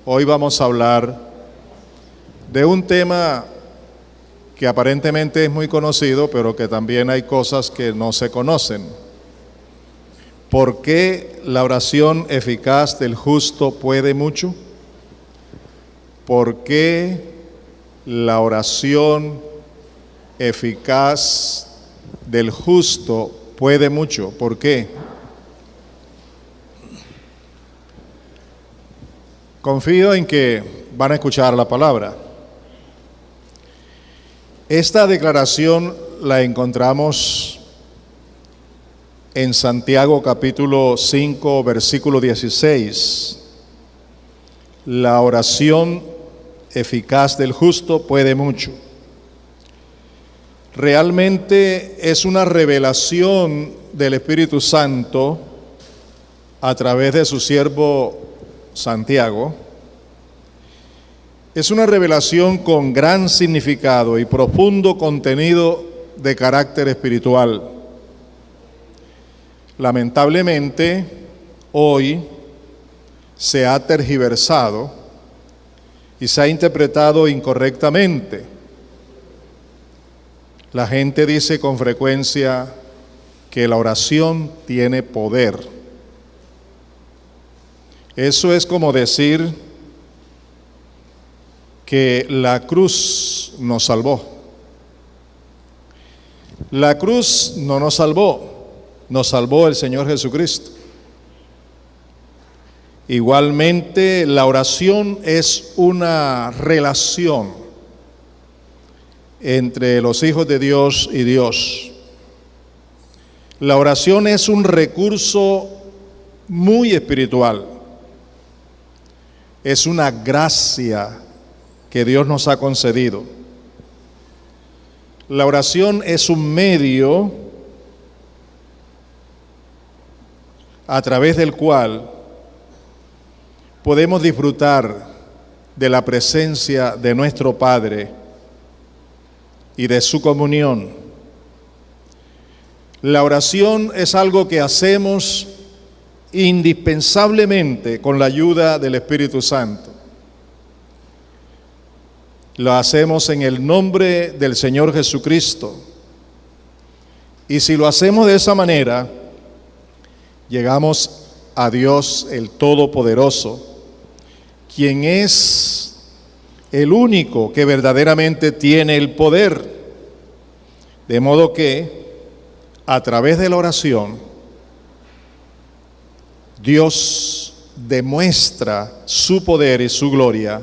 Hoy vamos a hablar de un tema que aparentemente es muy conocido, pero que también hay cosas que no se conocen. ¿Por qué la oración eficaz del justo puede mucho? ¿Por qué la oración eficaz del justo puede mucho? ¿Por qué? Confío en que van a escuchar la palabra. Esta declaración la encontramos en Santiago capítulo 5, versículo 16. La oración eficaz del justo puede mucho. Realmente es una revelación del Espíritu Santo a través de su siervo Santiago. Es una revelación con gran significado y profundo contenido de carácter espiritual. Lamentablemente, hoy se ha tergiversado y se ha interpretado incorrectamente. La gente dice con frecuencia que la oración tiene poder. Eso es como decir que la cruz nos salvó. La cruz no nos salvó el Señor Jesucristo. Igualmente, la oración es una relación entre los hijos de Dios y Dios. La oración es un recurso muy espiritual. Es una gracia que Dios nos ha concedido. La oración es un medio a través del cual podemos disfrutar de la presencia de nuestro Padre y de su comunión. La oración es algo que hacemos indispensablemente con la ayuda del Espíritu Santo. Lo hacemos en el nombre del Señor Jesucristo. Y si lo hacemos de esa manera, llegamos a Dios el Todopoderoso, quien es el único que verdaderamente tiene el poder. De modo que, a través de la oración, Dios demuestra su poder y su gloria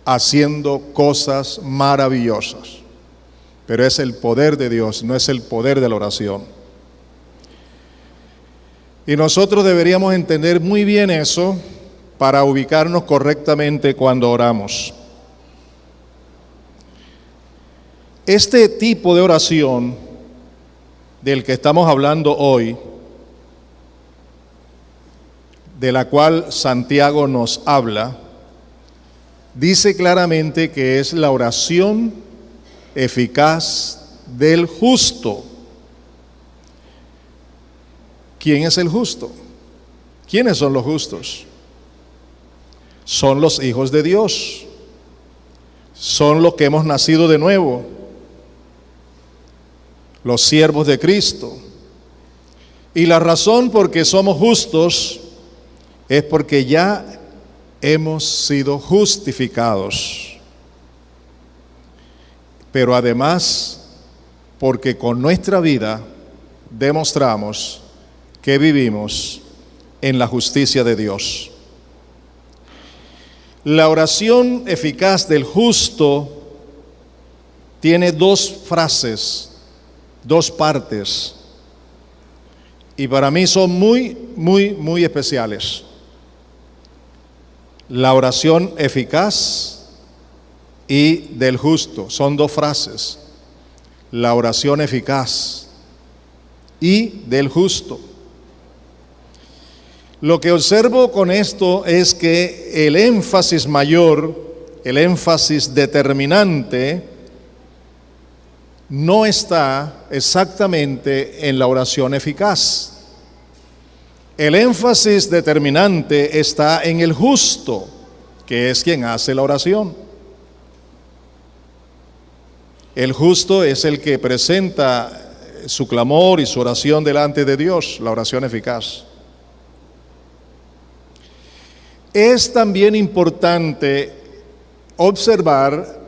haciendo cosas maravillosas. Pero es el poder de Dios, no es el poder de la oración. Y nosotros deberíamos entender muy bien eso para ubicarnos correctamente cuando oramos. Este tipo de oración del que estamos hablando hoy, de la cual Santiago nos habla, dice claramente que es la oración eficaz del justo. ¿Quién es el justo? ¿Quiénes son los justos? Son los hijos de Dios. Son los que hemos nacido de nuevo. Los siervos de Cristo. Y la razón por que somos justos es porque ya hemos sido justificados. Pero además, porque con nuestra vida demostramos que vivimos en la justicia de Dios. La oración eficaz del justo tiene dos frases, dos partes, y para mí son muy especiales. La oración eficaz y del justo, son dos frases. La oración eficaz y del justo. Lo que observo con esto es que el énfasis mayor, el énfasis determinante, no está exactamente en la oración eficaz. El énfasis determinante está en el justo, que es quien hace la oración. El justo es el que presenta su clamor y su oración delante de Dios, la oración eficaz. Es también importante observar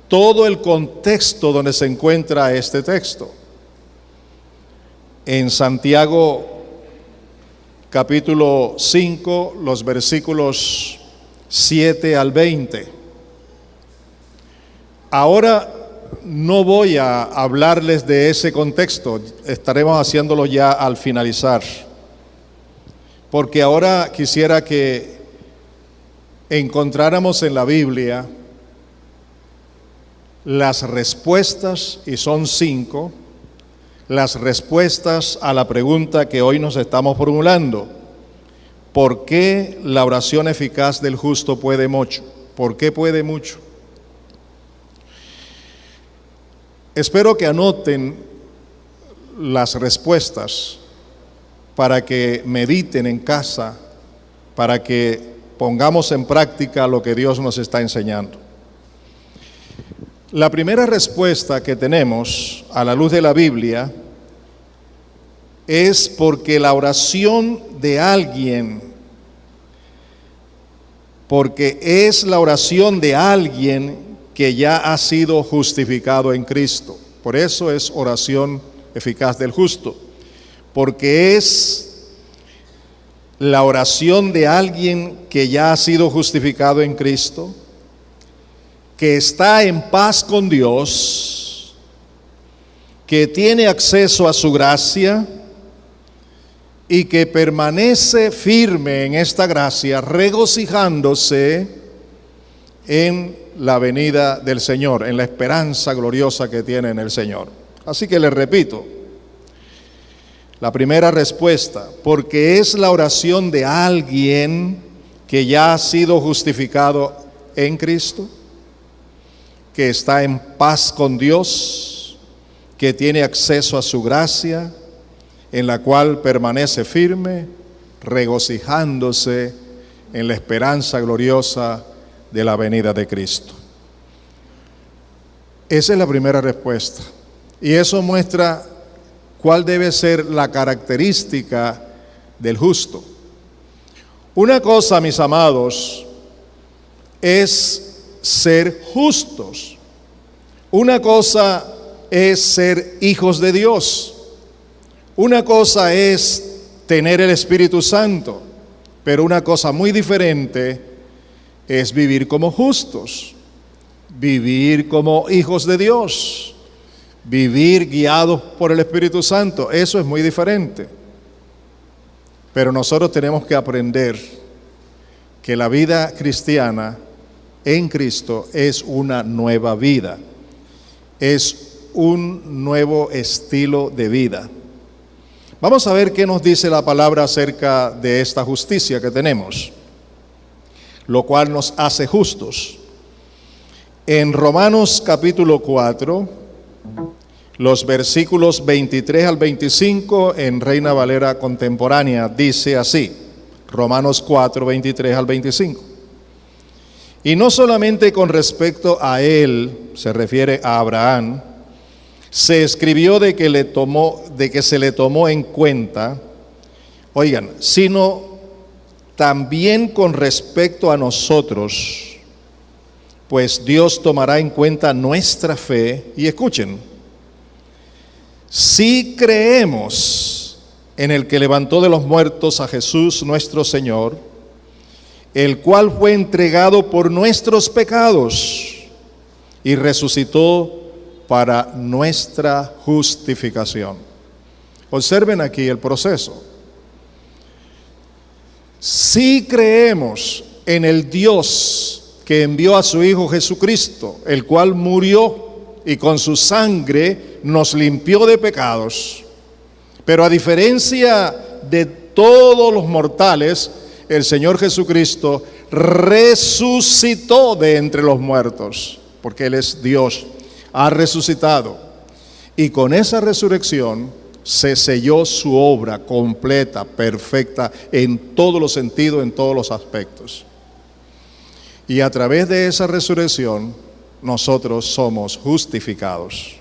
todo el contexto donde se encuentra este texto. En Santiago capítulo 5, los versículos 7 al 20. Ahora no voy a hablarles de ese contexto, estaremos haciéndolo ya al finalizar, porque ahora quisiera que encontráramos en la Biblia las respuestas, y son 5, las respuestas a la pregunta que hoy nos estamos formulando. ¿Por qué la oración eficaz del justo puede mucho? ¿Por qué puede mucho? Espero que anoten las respuestas para que mediten en casa, para que pongamos en práctica lo que Dios nos está enseñando. La primera respuesta que tenemos a la luz de la Biblia es porque la oración de alguien, porque es la oración de alguien que ya ha sido justificado en Cristo. Por eso es oración eficaz del justo, porque es la oración de alguien que ya ha sido justificado en Cristo, que está en paz con Dios, que tiene acceso a su gracia y que permanece firme en esta gracia, regocijándose en la venida del Señor, en la esperanza gloriosa que tiene en el Señor. Así que les repito, la primera respuesta, porque es la oración de alguien que ya ha sido justificado en Cristo, que está en paz con Dios, que tiene acceso a su gracia, en la cual permanece firme, regocijándose en la esperanza gloriosa de la venida de Cristo. Esa es la primera respuesta. Y eso muestra cuál debe ser la característica del justo. Una cosa, mis amados, es ser justos. Una cosa es ser hijos de Dios. Una cosa es tener el Espíritu Santo, pero una cosa muy diferente es vivir como justos, vivir como hijos de Dios, vivir guiados por el Espíritu Santo. Eso es muy diferente. Pero nosotros tenemos que aprender que la vida cristiana en Cristo es una nueva vida, es un nuevo estilo de vida. Vamos a ver qué nos dice la palabra acerca de esta justicia que tenemos, lo cual nos hace justos. En Romanos capítulo 4, los versículos 23 al 25 en Reina Valera contemporánea, dice así, Romanos 4, 23 al 25. Y no solamente con respecto a él, se refiere a Abraham, se escribió de que se le tomó en cuenta, oigan, sino también con respecto a nosotros, pues Dios tomará en cuenta nuestra fe. Y escuchen, si creemos en el que levantó de los muertos a Jesús nuestro Señor, el cual fue entregado por nuestros pecados y resucitó para nuestra justificación. Observen aquí el proceso. Si creemos en el Dios que envió a su Hijo Jesucristo, el cual murió y con su sangre nos limpió de pecados, pero a diferencia de todos los mortales, el Señor Jesucristo resucitó de entre los muertos, porque Él es Dios, ha resucitado. Y con esa resurrección se selló su obra completa, perfecta, en todos los sentidos, en todos los aspectos. Y a través de esa resurrección, nosotros somos justificados.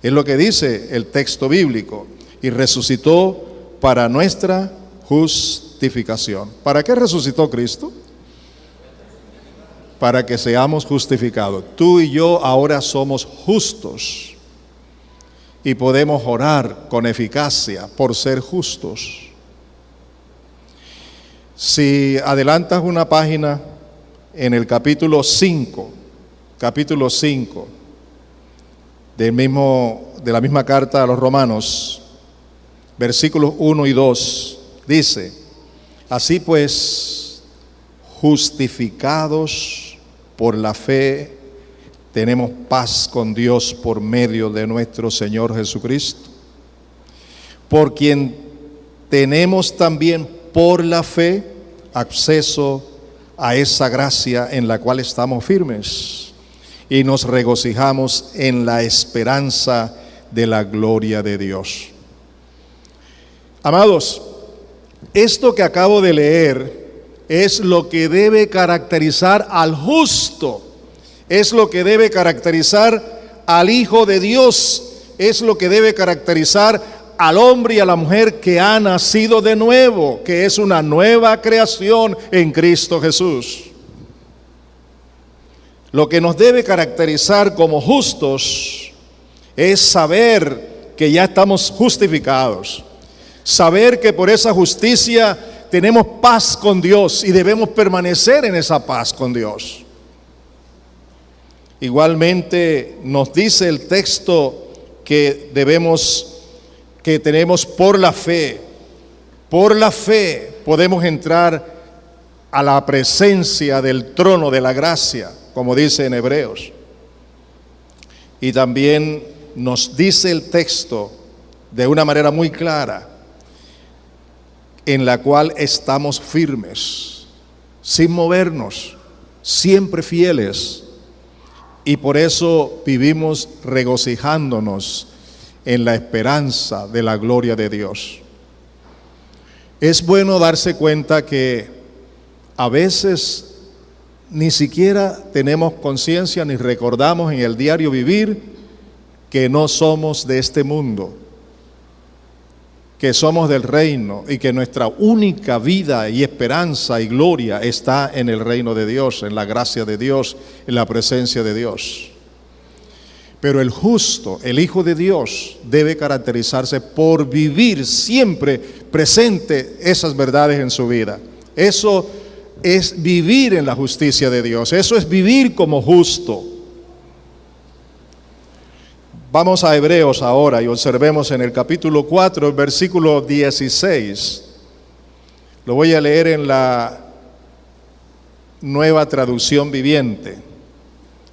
Es lo que dice el texto bíblico. Y resucitó para nuestra justificación. ¿Para qué resucitó Cristo? Para que seamos justificados. Tú y yo ahora somos justos. Y podemos orar con eficacia por ser justos. Si adelantas una página en el capítulo 5 de la misma carta a los Romanos, versículos 1 y 2, dice: así pues, justificados por la fe, tenemos paz con Dios por medio de nuestro Señor Jesucristo, por quien tenemos también por la fe acceso a esa gracia en la cual estamos firmes y nos regocijamos en la esperanza de la gloria de Dios. Amados, esto que acabo de leer es lo que debe caracterizar al justo, es lo que debe caracterizar al Hijo de Dios, es lo que debe caracterizar al hombre y a la mujer que ha nacido de nuevo, que es una nueva creación en Cristo Jesús. Lo que nos debe caracterizar como justos es saber que ya estamos justificados, saber que por esa justicia tenemos paz con Dios y debemos permanecer en esa paz con Dios. Igualmente nos dice el texto que tenemos por la fe podemos entrar a la presencia del trono de la gracia, como dice en Hebreos. Y también nos dice el texto de una manera muy clara, en la cual estamos firmes, sin movernos, siempre fieles. Y por eso vivimos regocijándonos en la esperanza de la gloria de Dios. Es bueno darse cuenta que a veces ni siquiera tenemos conciencia ni recordamos en el diario vivir que no somos de este mundo, que somos del reino y que nuestra única vida y esperanza y gloria está en el reino de Dios, en la gracia de Dios, en la presencia de Dios. Pero el justo, el Hijo de Dios, debe caracterizarse por vivir siempre presente esas verdades en su vida. Eso es vivir en la justicia de Dios, eso es vivir como justo. Vamos a Hebreos ahora y observemos en el capítulo 4, versículo 16. Lo voy a leer en la Nueva Traducción Viviente.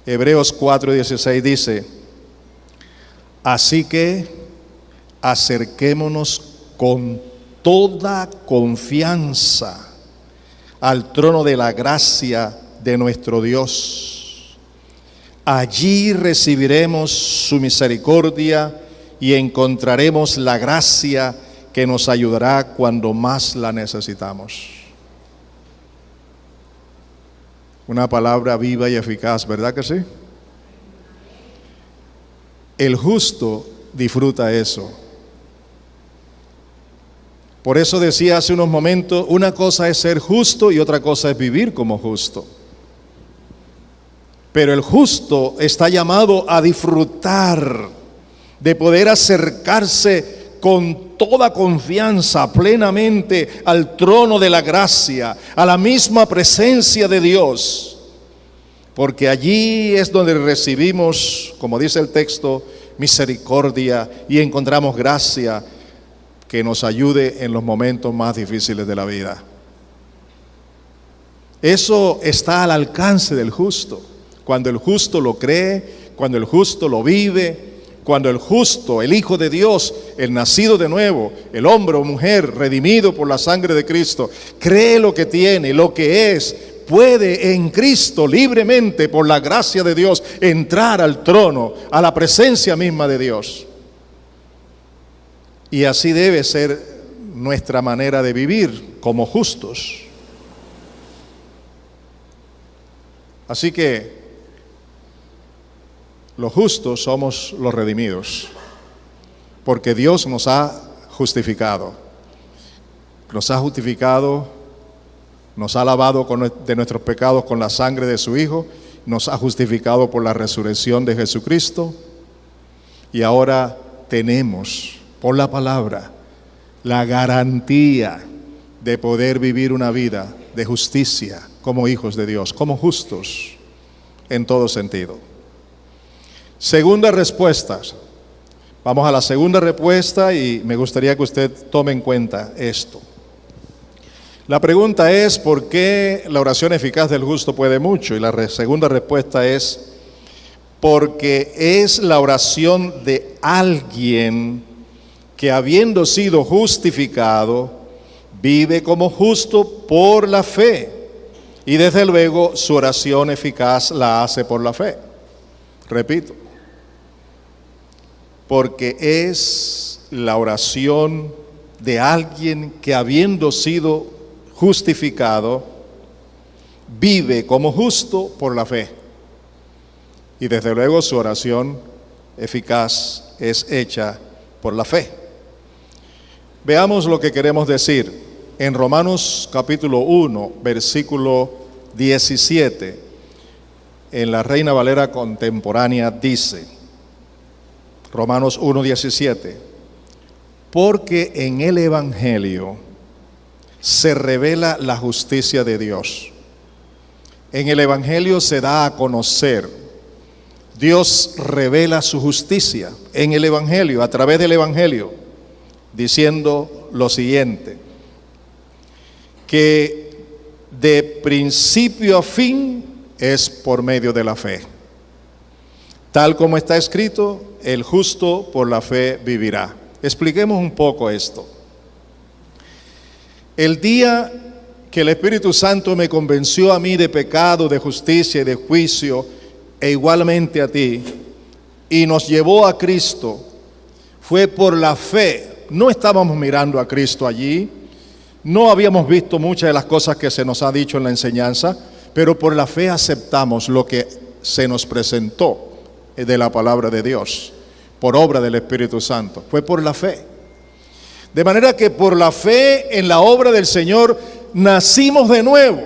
Hebreos 4:16 dice: así que acerquémonos con toda confianza al trono de la gracia de nuestro Dios. Allí recibiremos su misericordia y encontraremos la gracia que nos ayudará cuando más la necesitamos. Una palabra viva y eficaz, ¿verdad que sí? El justo disfruta eso. Por eso decía hace unos momentos, una cosa es ser justo y otra cosa es vivir como justo. Pero el justo está llamado a disfrutar de poder acercarse con toda confianza plenamente al trono de la gracia, a la misma presencia de Dios. Porque allí es donde recibimos, como dice el texto, misericordia y encontramos gracia que nos ayude en los momentos más difíciles de la vida. Eso está al alcance del justo. Cuando el justo lo cree, cuando el justo lo vive, cuando el justo, el Hijo de Dios, el nacido de nuevo, el hombre o mujer redimido por la sangre de Cristo, cree lo que tiene, lo que es, puede en Cristo libremente, por la gracia de Dios, entrar al trono, a la presencia misma de Dios. Y así debe ser nuestra manera de vivir como justos. Así que los justos somos los redimidos, porque Dios nos ha justificado. Nos ha justificado, nos ha lavado de nuestros pecados con la sangre de su Hijo, nos ha justificado por la resurrección de Jesucristo, y ahora tenemos, por la palabra, la garantía de poder vivir una vida de justicia como hijos de Dios, como justos en todo sentido. Segunda respuesta. Vamos a la segunda respuesta y me gustaría que usted tome en cuenta esto. La pregunta es, ¿por qué la oración eficaz del justo puede mucho? Y la segunda respuesta es, porque es la oración de alguien que, habiendo sido justificado, vive como justo por la fe. Y desde luego su oración eficaz la hace por la fe. Repito, porque es la oración de alguien que, habiendo sido justificado, vive como justo por la fe. Y desde luego su oración eficaz es hecha por la fe. Veamos lo que queremos decir. En Romanos capítulo 1, versículo 17, en la Reina Valera contemporánea dice, Romanos 1, 17, porque en el Evangelio se revela la justicia de Dios. En el Evangelio se da a conocer. Dios revela su justicia en el Evangelio, a través del Evangelio, diciendo lo siguiente, que de principio a fin es por medio de la fe. Tal como está escrito, el justo por la fe vivirá. Expliquemos un poco esto. El día que el Espíritu Santo me convenció a mí de pecado, de justicia y de juicio, e igualmente a ti, y nos llevó a Cristo, fue por la fe. No estábamos mirando a Cristo allí, no habíamos visto muchas de las cosas que se nos ha dicho en la enseñanza, pero por la fe aceptamos lo que se nos presentó de la palabra de Dios, por obra del Espíritu Santo. Fue por la fe. De manera que por la fe en la obra del Señor nacimos de nuevo.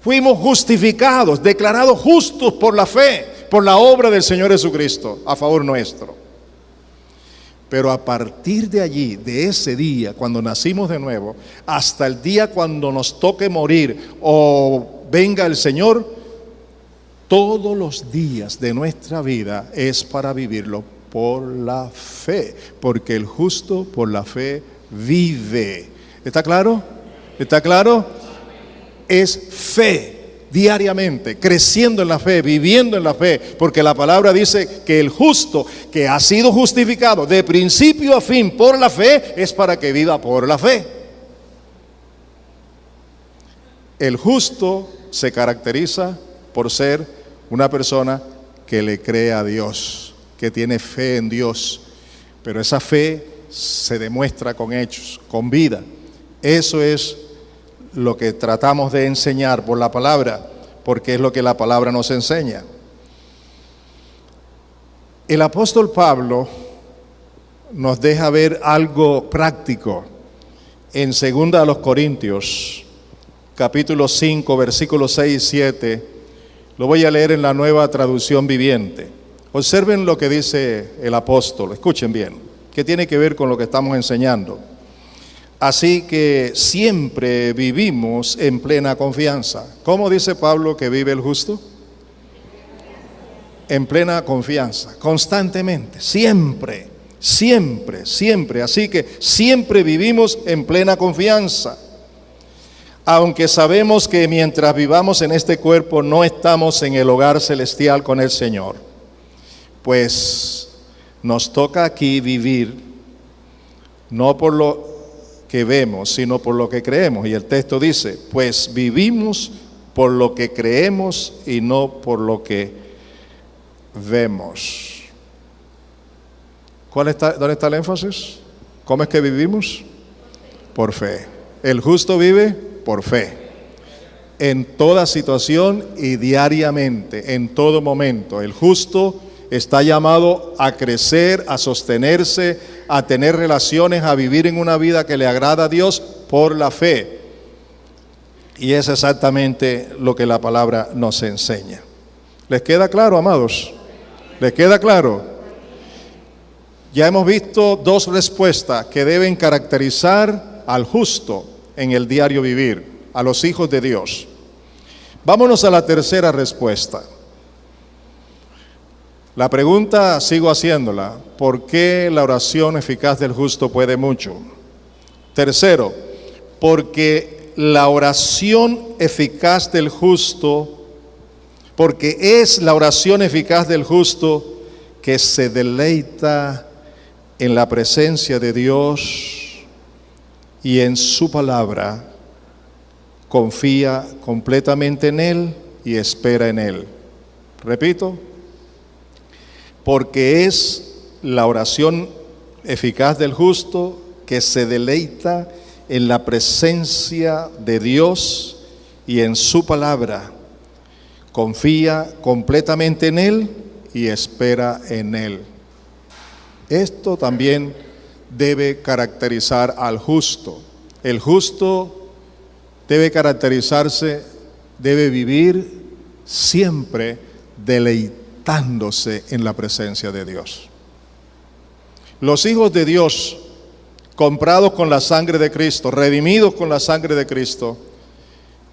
Fuimos justificados, declarados justos por la fe, por la obra del Señor Jesucristo, a favor nuestro. Pero a partir de allí, de ese día, cuando nacimos de nuevo, hasta el día cuando nos toque morir o venga el Señor, todos los días de nuestra vida es para vivirlo por la fe, porque el justo por la fe vive. ¿Está claro? ¿Está claro? Es fe diariamente, creciendo en la fe, viviendo en la fe, porque la palabra dice que el justo que ha sido justificado de principio a fin por la fe es para que viva por la fe. El justo se caracteriza por ser una persona que le cree a Dios, que tiene fe en Dios, pero esa fe se demuestra con hechos, con vida. Eso es lo que tratamos de enseñar por la palabra, porque es lo que la palabra nos enseña. El apóstol Pablo nos deja ver algo práctico en 2 Corintios, capítulo 5, versículos 6 y 7. Lo voy a leer en la Nueva Traducción Viviente. Observen lo que dice el apóstol, escuchen bien, que tiene que ver con lo que estamos enseñando. Así que siempre vivimos en plena confianza. ¿Cómo dice Pablo que vive el justo? En plena confianza, constantemente, siempre, siempre, siempre. Así que siempre vivimos en plena confianza. Aunque sabemos que mientras vivamos en este cuerpo no estamos en el hogar celestial con el Señor. Pues nos toca aquí vivir, no por lo que vemos, sino por lo que creemos. Y el texto dice, pues vivimos por lo que creemos y no por lo que vemos. ¿Dónde está el énfasis? ¿Cómo es que vivimos? Por fe. El justo vive por fe. en toda situación y diariamente, en todo momento. El justo está llamado a crecer, a sostenerse, a tener relaciones, a vivir en una vida que le agrada a Dios por la fe. Y es exactamente lo que la palabra nos enseña. ¿Les queda claro, amados? ¿Les queda claro? Ya hemos visto dos respuestas que deben caracterizar al justo en el diario vivir, a los hijos de Dios. Vámonos a la tercera respuesta. La pregunta sigo haciéndola: ¿por qué la oración eficaz del justo puede mucho? Tercero, porque la oración eficaz del justo, porque es la oración eficaz del justo que se deleita en la presencia de Dios y en su palabra, confía completamente en Él y espera en Él. Repito, porque es la oración eficaz del justo que se deleita en la presencia de Dios y en su palabra, confía completamente en Él y espera en Él. Esto también debe caracterizar al justo. El justo debe caracterizarse, debe vivir siempre deleitándose en la presencia de Dios. Los hijos de Dios, comprados con la sangre de Cristo, redimidos con la sangre de Cristo,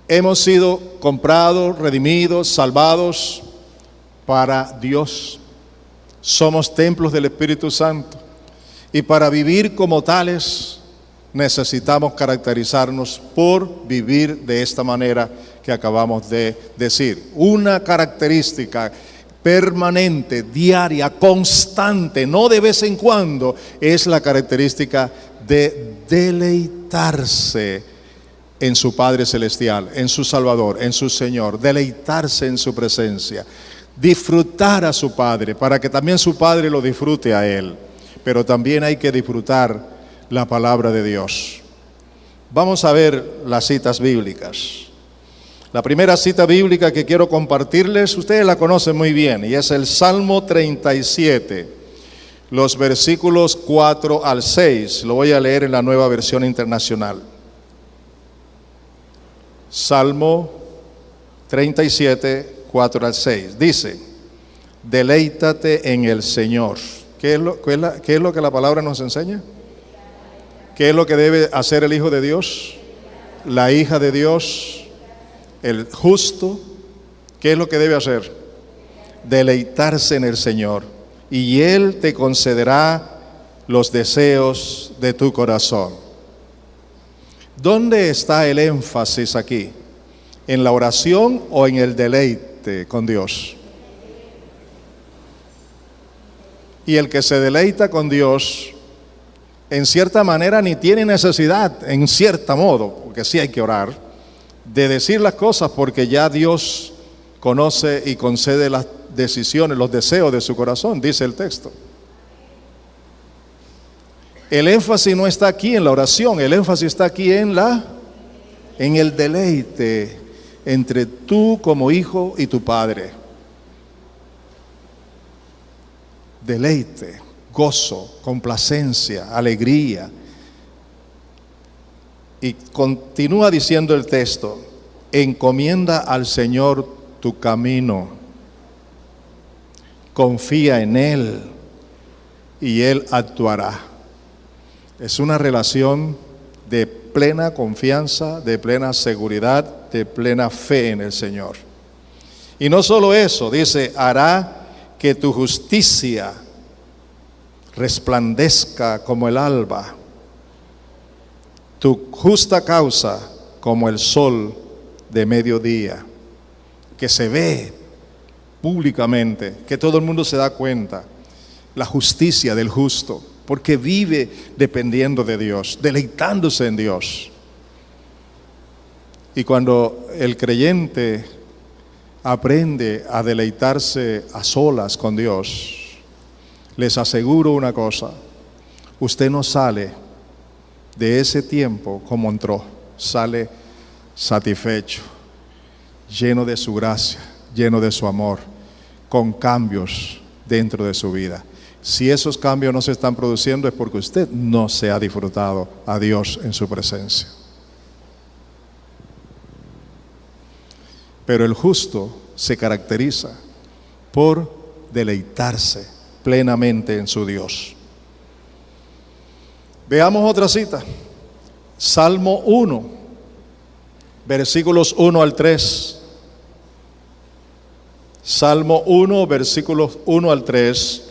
hemos sido comprados, redimidos, salvados para Dios. Somos templos del Espíritu Santo y para vivir como tales necesitamos caracterizarnos por vivir de esta manera que acabamos de decir. Una característica permanente, diaria, constante, no de vez en cuando, es la característica de deleitarse en su Padre Celestial, en su Salvador, en su Señor, deleitarse en su presencia, disfrutar a su Padre, para que también su Padre lo disfrute a Él. Pero también hay que disfrutar la palabra de Dios. Vamos a ver las citas bíblicas. La primera cita bíblica que quiero compartirles, ustedes la conocen muy bien, y es el Salmo 37, los versículos 4 al 6. Lo voy a leer en la Nueva Versión Internacional. Salmo 37, 4 al 6. Dice: deleítate en el Señor. ¿Qué es lo que la palabra nos enseña? ¿Qué es lo que debe hacer el Hijo de Dios? La hija de Dios, el justo. ¿Qué es lo que debe hacer? Deleitarse en el Señor, y Él te concederá los deseos de tu corazón. ¿Dónde está el énfasis aquí? ¿En la oración o en el deleite con Dios? Y el que se deleita con Dios, en cierta manera ni tiene necesidad, en cierto modo, porque sí hay que orar, de decir las cosas, porque ya Dios conoce y concede las decisiones, los deseos de su corazón, dice el texto. El énfasis no está aquí en la oración, el énfasis está aquí en el deleite entre tú como hijo y tu Padre. Deleite, gozo, complacencia, alegría. Y continúa diciendo el texto: encomienda al Señor tu camino, confía en Él y Él actuará. Es una relación de plena confianza, de plena seguridad, de plena fe en el Señor. Y no solo eso, dice: hará que tu justicia resplandezca como el alba, tu justa causa como el sol de mediodía, que se ve públicamente, que todo el mundo se da cuenta, la justicia del justo, porque vive dependiendo de Dios, deleitándose en Dios. Y cuando el creyente aprende a deleitarse a solas con Dios, les aseguro una cosa: usted no sale de ese tiempo como entró, sale satisfecho, lleno de su gracia, lleno de su amor, con cambios dentro de su vida. Si esos cambios no se están produciendo es porque usted no se ha disfrutado a Dios en su presencia. Pero el justo se caracteriza por deleitarse plenamente en su Dios. Veamos otra cita. Salmo 1, versículos 1 al 3. Salmo 1, versículos 1 al 3.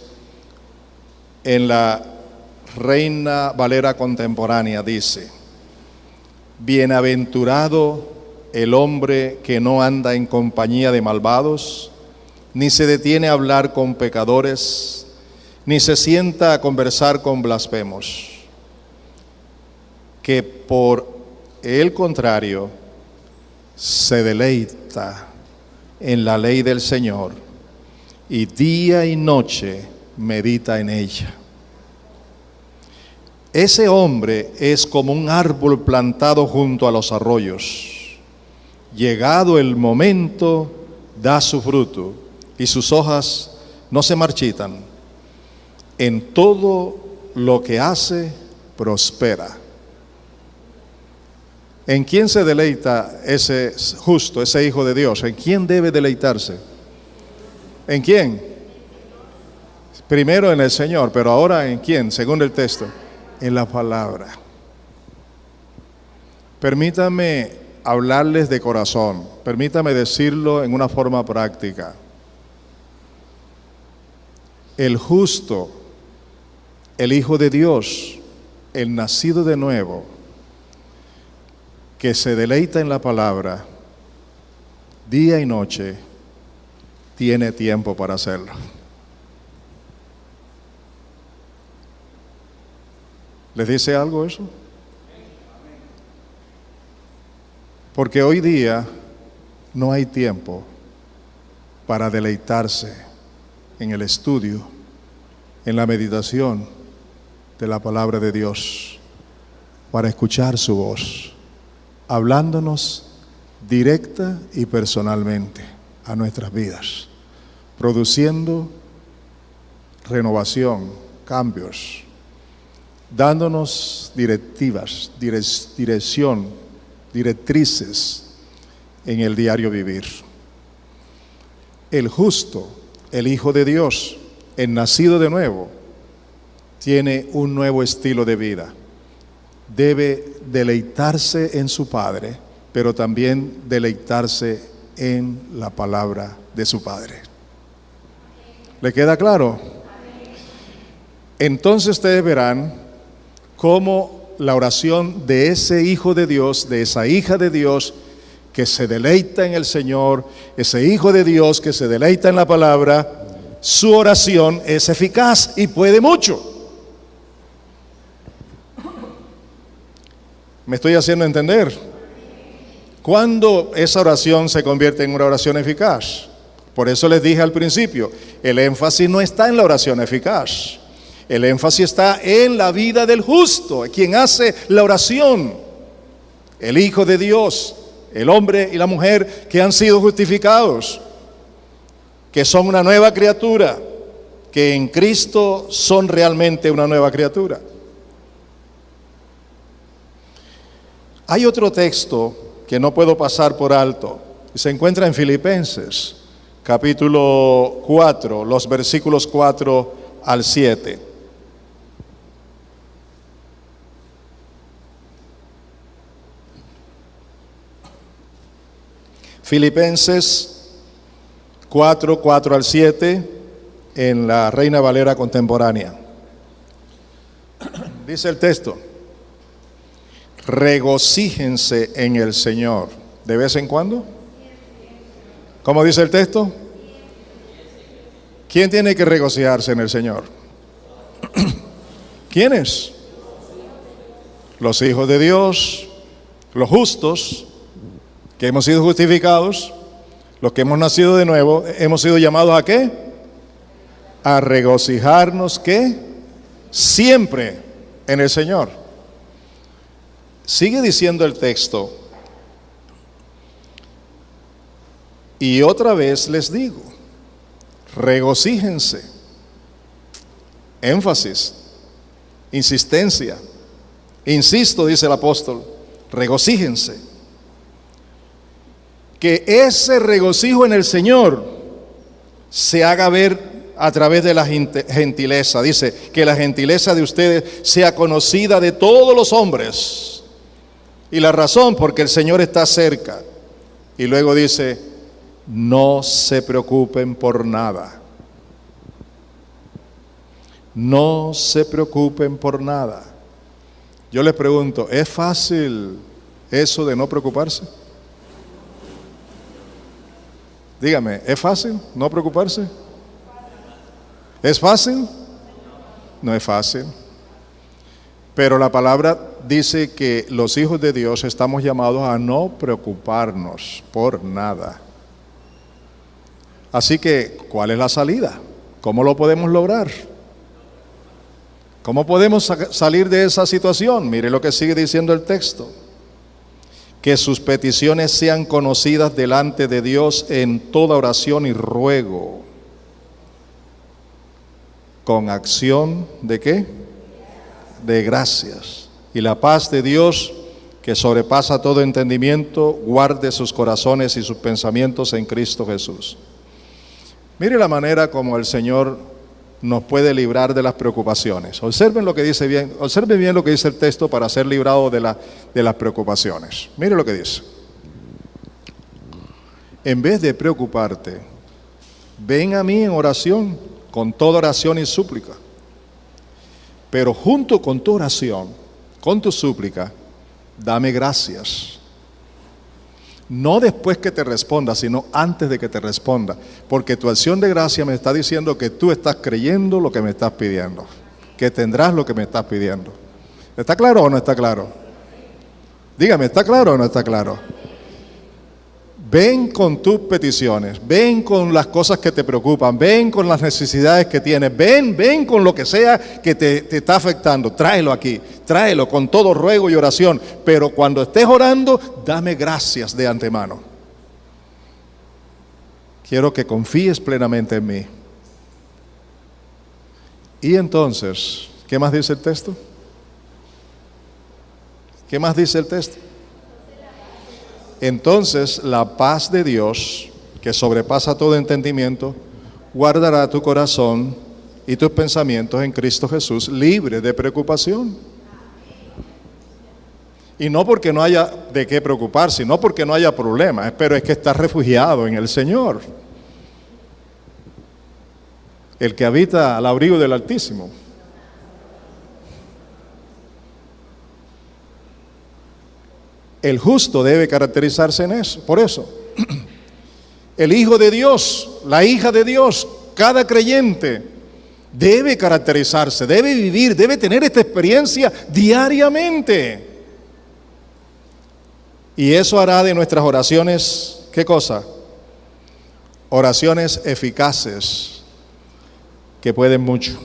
En la Reina Valera contemporánea dice: bienaventurado el hombre que no anda en compañía de malvados, ni se detiene a hablar con pecadores, ni se sienta a conversar con blasfemos, que por el contrario se deleita en la ley del Señor y día y noche medita en ella. Ese hombre es como un árbol plantado junto a los arroyos. Llegado el momento, da su fruto y sus hojas no se marchitan. En todo lo que hace, prospera. ¿En quién se deleita ese justo, ese hijo de Dios? ¿En quién debe deleitarse? ¿En quién? Primero en el Señor, pero ahora ¿en quién? Según el texto, en la palabra. Permítame hablarles de corazón, permítame decirlo en una forma práctica. El justo, el Hijo de Dios, el nacido de nuevo, que se deleita en la palabra, día y noche, tiene tiempo para hacerlo. ¿Les dice algo eso? Porque hoy día no hay tiempo para deleitarse en el estudio, en la meditación de la palabra de Dios, para escuchar su voz, hablándonos directa y personalmente a nuestras vidas, produciendo renovación, cambios, dándonos directivas, dirección, directrices en el diario vivir. El justo, el Hijo de Dios, el nacido de nuevo, tiene un nuevo estilo de vida. Debe deleitarse en su Padre, pero también deleitarse en la palabra de su Padre. ¿Le queda claro? Entonces ustedes verán cómo la oración de ese Hijo de Dios, de esa hija de Dios, que se deleita en el Señor, ese Hijo de Dios que se deleita en la palabra, su oración es eficaz y puede mucho. ¿Me estoy haciendo entender? ¿Cuándo esa oración se convierte en una oración eficaz? Por eso les dije al principio, el énfasis no está en la oración eficaz. El énfasis está en la vida del justo, quien hace la oración, el Hijo de Dios, el hombre y la mujer que han sido justificados, que son una nueva criatura, que en Cristo son realmente una nueva criatura. Hay otro texto que no puedo pasar por alto, y se encuentra en Filipenses, capítulo 4, los versículos 4 al 7. Filipenses 4, 4 al 7, en la Reina Valera contemporánea. Dice el texto: regocíjense en el Señor. ¿De vez en cuando? ¿Cómo dice el texto? ¿Quién tiene que regocijarse en el Señor? ¿Quiénes? Los hijos de Dios, los justos, que hemos sido justificados, los que hemos nacido de nuevo, hemos sido llamados ¿a qué? A regocijarnos, ¿qué? Siempre en el Señor. Sigue diciendo el texto: Y otra vez les digo, regocíjense. Énfasis, insistencia. Insisto, dice el apóstol, regocíjense. Que ese regocijo en el Señor se haga ver a través de la gentileza. Dice, que la gentileza de ustedes sea conocida de todos los hombres. Y la razón, porque el Señor está cerca. Y luego dice, no se preocupen por nada. No se preocupen por nada. Yo les pregunto, ¿es fácil eso de no preocuparse? Dígame, ¿es fácil no preocuparse? ¿Es fácil? No es fácil. Pero la palabra dice que los hijos de Dios estamos llamados a no preocuparnos por nada. Así que, ¿cuál es la salida? ¿Cómo lo podemos lograr? ¿Cómo podemos salir de esa situación? Mire lo que sigue diciendo el texto. Que sus peticiones sean conocidas delante de Dios en toda oración y ruego. Con acción ¿de qué? De gracias. Y la paz de Dios, que sobrepasa todo entendimiento, guarde sus corazones y sus pensamientos en Cristo Jesús. Mire la manera como el Señor nos puede librar de las preocupaciones. Observen lo que dice bien, observen bien lo que dice el texto para ser librado de las preocupaciones. Mire lo que dice. En vez de preocuparte, ven a mí en oración, con toda oración y súplica. Pero junto con tu oración, con tu súplica, dame gracias. No después que te responda, sino antes de que te responda. Porque tu acción de gracia me está diciendo que tú estás creyendo lo que me estás pidiendo. Que tendrás lo que me estás pidiendo. ¿Está claro o no está claro? Dígame, ¿está claro o no está claro? Ven con tus peticiones, ven con las cosas que te preocupan, ven con las necesidades que tienes, ven con lo que sea que te está afectando, tráelo aquí, tráelo con todo ruego y oración, pero cuando estés orando, dame gracias de antemano. Quiero que confíes plenamente en mí. Y entonces, ¿qué más dice el texto? ¿Qué más dice el texto? Entonces la paz de Dios, que sobrepasa todo entendimiento, guardará tu corazón y tus pensamientos en Cristo Jesús, libre de preocupación. Y no porque no haya de qué preocuparse, no porque no haya problemas, pero es que estás refugiado en el Señor. El que habita al abrigo del Altísimo. El justo debe caracterizarse en eso, por eso. El hijo de Dios, la hija de Dios, cada creyente debe caracterizarse, debe vivir, debe tener esta experiencia diariamente. Y eso hará de nuestras oraciones, ¿qué cosa? Oraciones eficaces, que pueden mucho.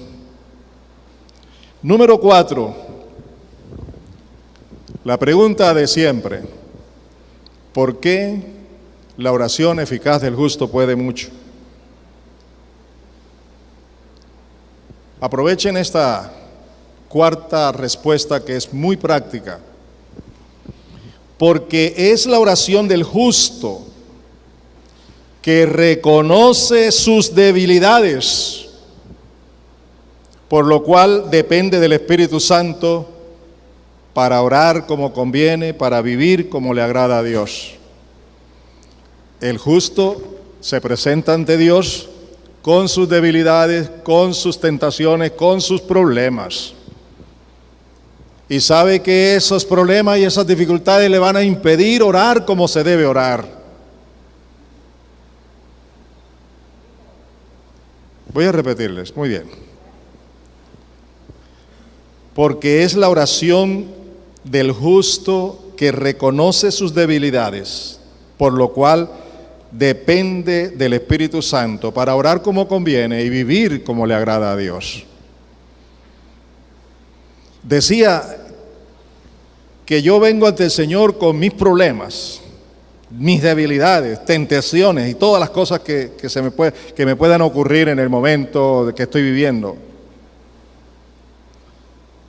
Número 4. La pregunta de siempre, ¿por qué la oración eficaz del justo puede mucho? Aprovechen esta cuarta respuesta que es muy práctica. Porque es la oración del justo que reconoce sus debilidades, por lo cual depende del Espíritu Santo para orar como conviene, para vivir como le agrada a Dios. El justo se presenta ante Dios con sus debilidades, con sus tentaciones, con sus problemas. Y sabe que esos problemas y esas dificultades le van a impedir orar como se debe orar. Voy a repetirles, muy bien. Porque es la oración del justo que reconoce sus debilidades, por lo cual depende del Espíritu Santo para orar como conviene y vivir como le agrada a Dios. Decía que yo vengo ante el Señor con mis problemas. mis debilidades, tentaciones y todas las cosas que me puedan ocurrir en el momento que estoy viviendo.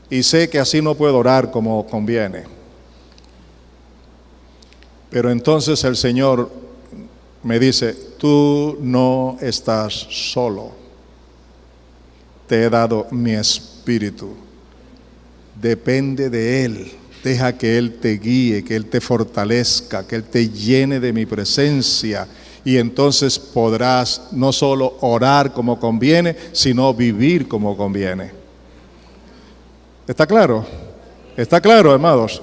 Y sé que así no puedo orar como conviene. Pero entonces el Señor me dice, tú no estás solo. Te he dado mi espíritu. Depende de Él. Deja que Él te guíe, que Él te fortalezca, que Él te llene de mi presencia. Y entonces podrás no solo orar como conviene, sino vivir como conviene. ¿Está claro? ¿Está claro, hermanos?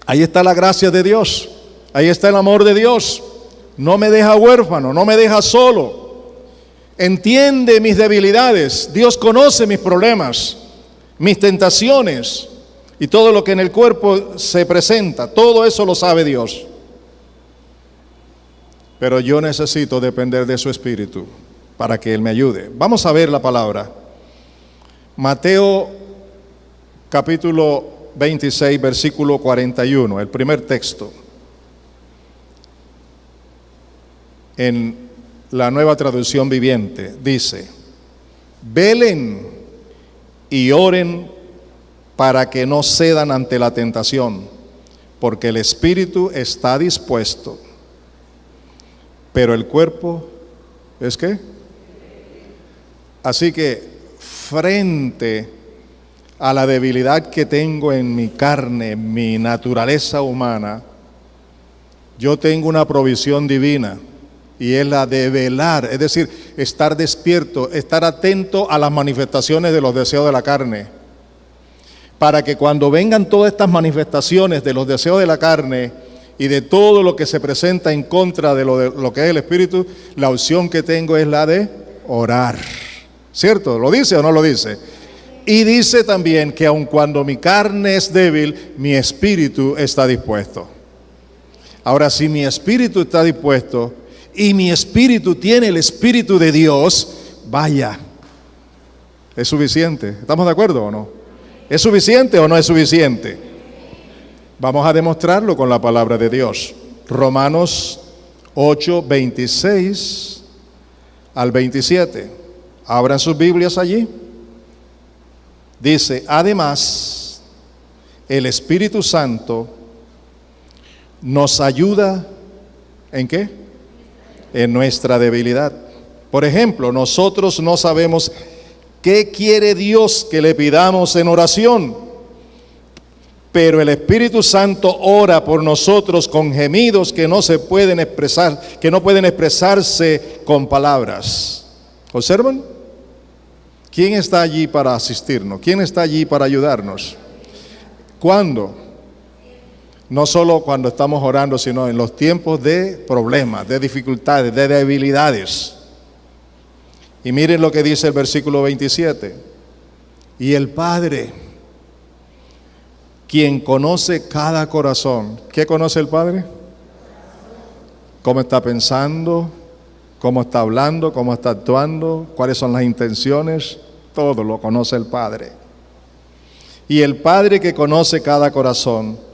Ahí está la gracia de Dios. Ahí está el amor de Dios. No me deja huérfano, no me deja solo. Entiende mis debilidades. Dios conoce mis problemas, mis tentaciones y todo lo que en el cuerpo se presenta. Todo eso lo sabe Dios. Pero yo necesito depender de su Espíritu para que Él me ayude. Vamos a ver la palabra. Mateo capítulo 26, versículo 41, el primer texto. En la Nueva Traducción Viviente dice: velen y oren para que no cedan ante la tentación, porque el espíritu está dispuesto, pero el cuerpo ¿es qué? Así que frente a la debilidad que tengo en mi carne, en mi naturaleza humana, yo tengo una provisión divina. Y es la de velar, es decir, estar despierto, estar atento a las manifestaciones de los deseos de la carne. Para que cuando vengan todas estas manifestaciones de los deseos de la carne y de todo lo que se presenta en contra de lo que es el Espíritu, la opción que tengo es la de orar. ¿Cierto? ¿Lo dice o no lo dice? Y dice también que aun cuando mi carne es débil, mi espíritu está dispuesto. Ahora, si mi espíritu está dispuesto, y mi espíritu tiene el Espíritu de Dios, vaya, es suficiente. ¿Estamos de acuerdo o no? ¿Es suficiente o no es suficiente? Vamos a demostrarlo con la palabra de Dios. Romanos 8, 26 al 27. Abran sus Biblias allí. Dice, además, el Espíritu Santo nos ayuda, ¿en qué? En nuestra debilidad. Por ejemplo, nosotros no sabemos qué quiere Dios que le pidamos en oración, pero el Espíritu Santo ora por nosotros con gemidos que no se pueden expresar, que no pueden expresarse con palabras. ¿Observan? ¿Quién está allí para asistirnos? ¿Quién está allí para ayudarnos? ¿Cuándo? No solo cuando estamos orando, sino en los tiempos de problemas, de dificultades, de debilidades. Y miren lo que dice el versículo 27. Y el Padre, quien conoce cada corazón. ¿Qué conoce el Padre? Cómo está pensando, cómo está hablando, cómo está actuando, cuáles son las intenciones. Todo lo conoce el Padre. Y el Padre que conoce cada corazón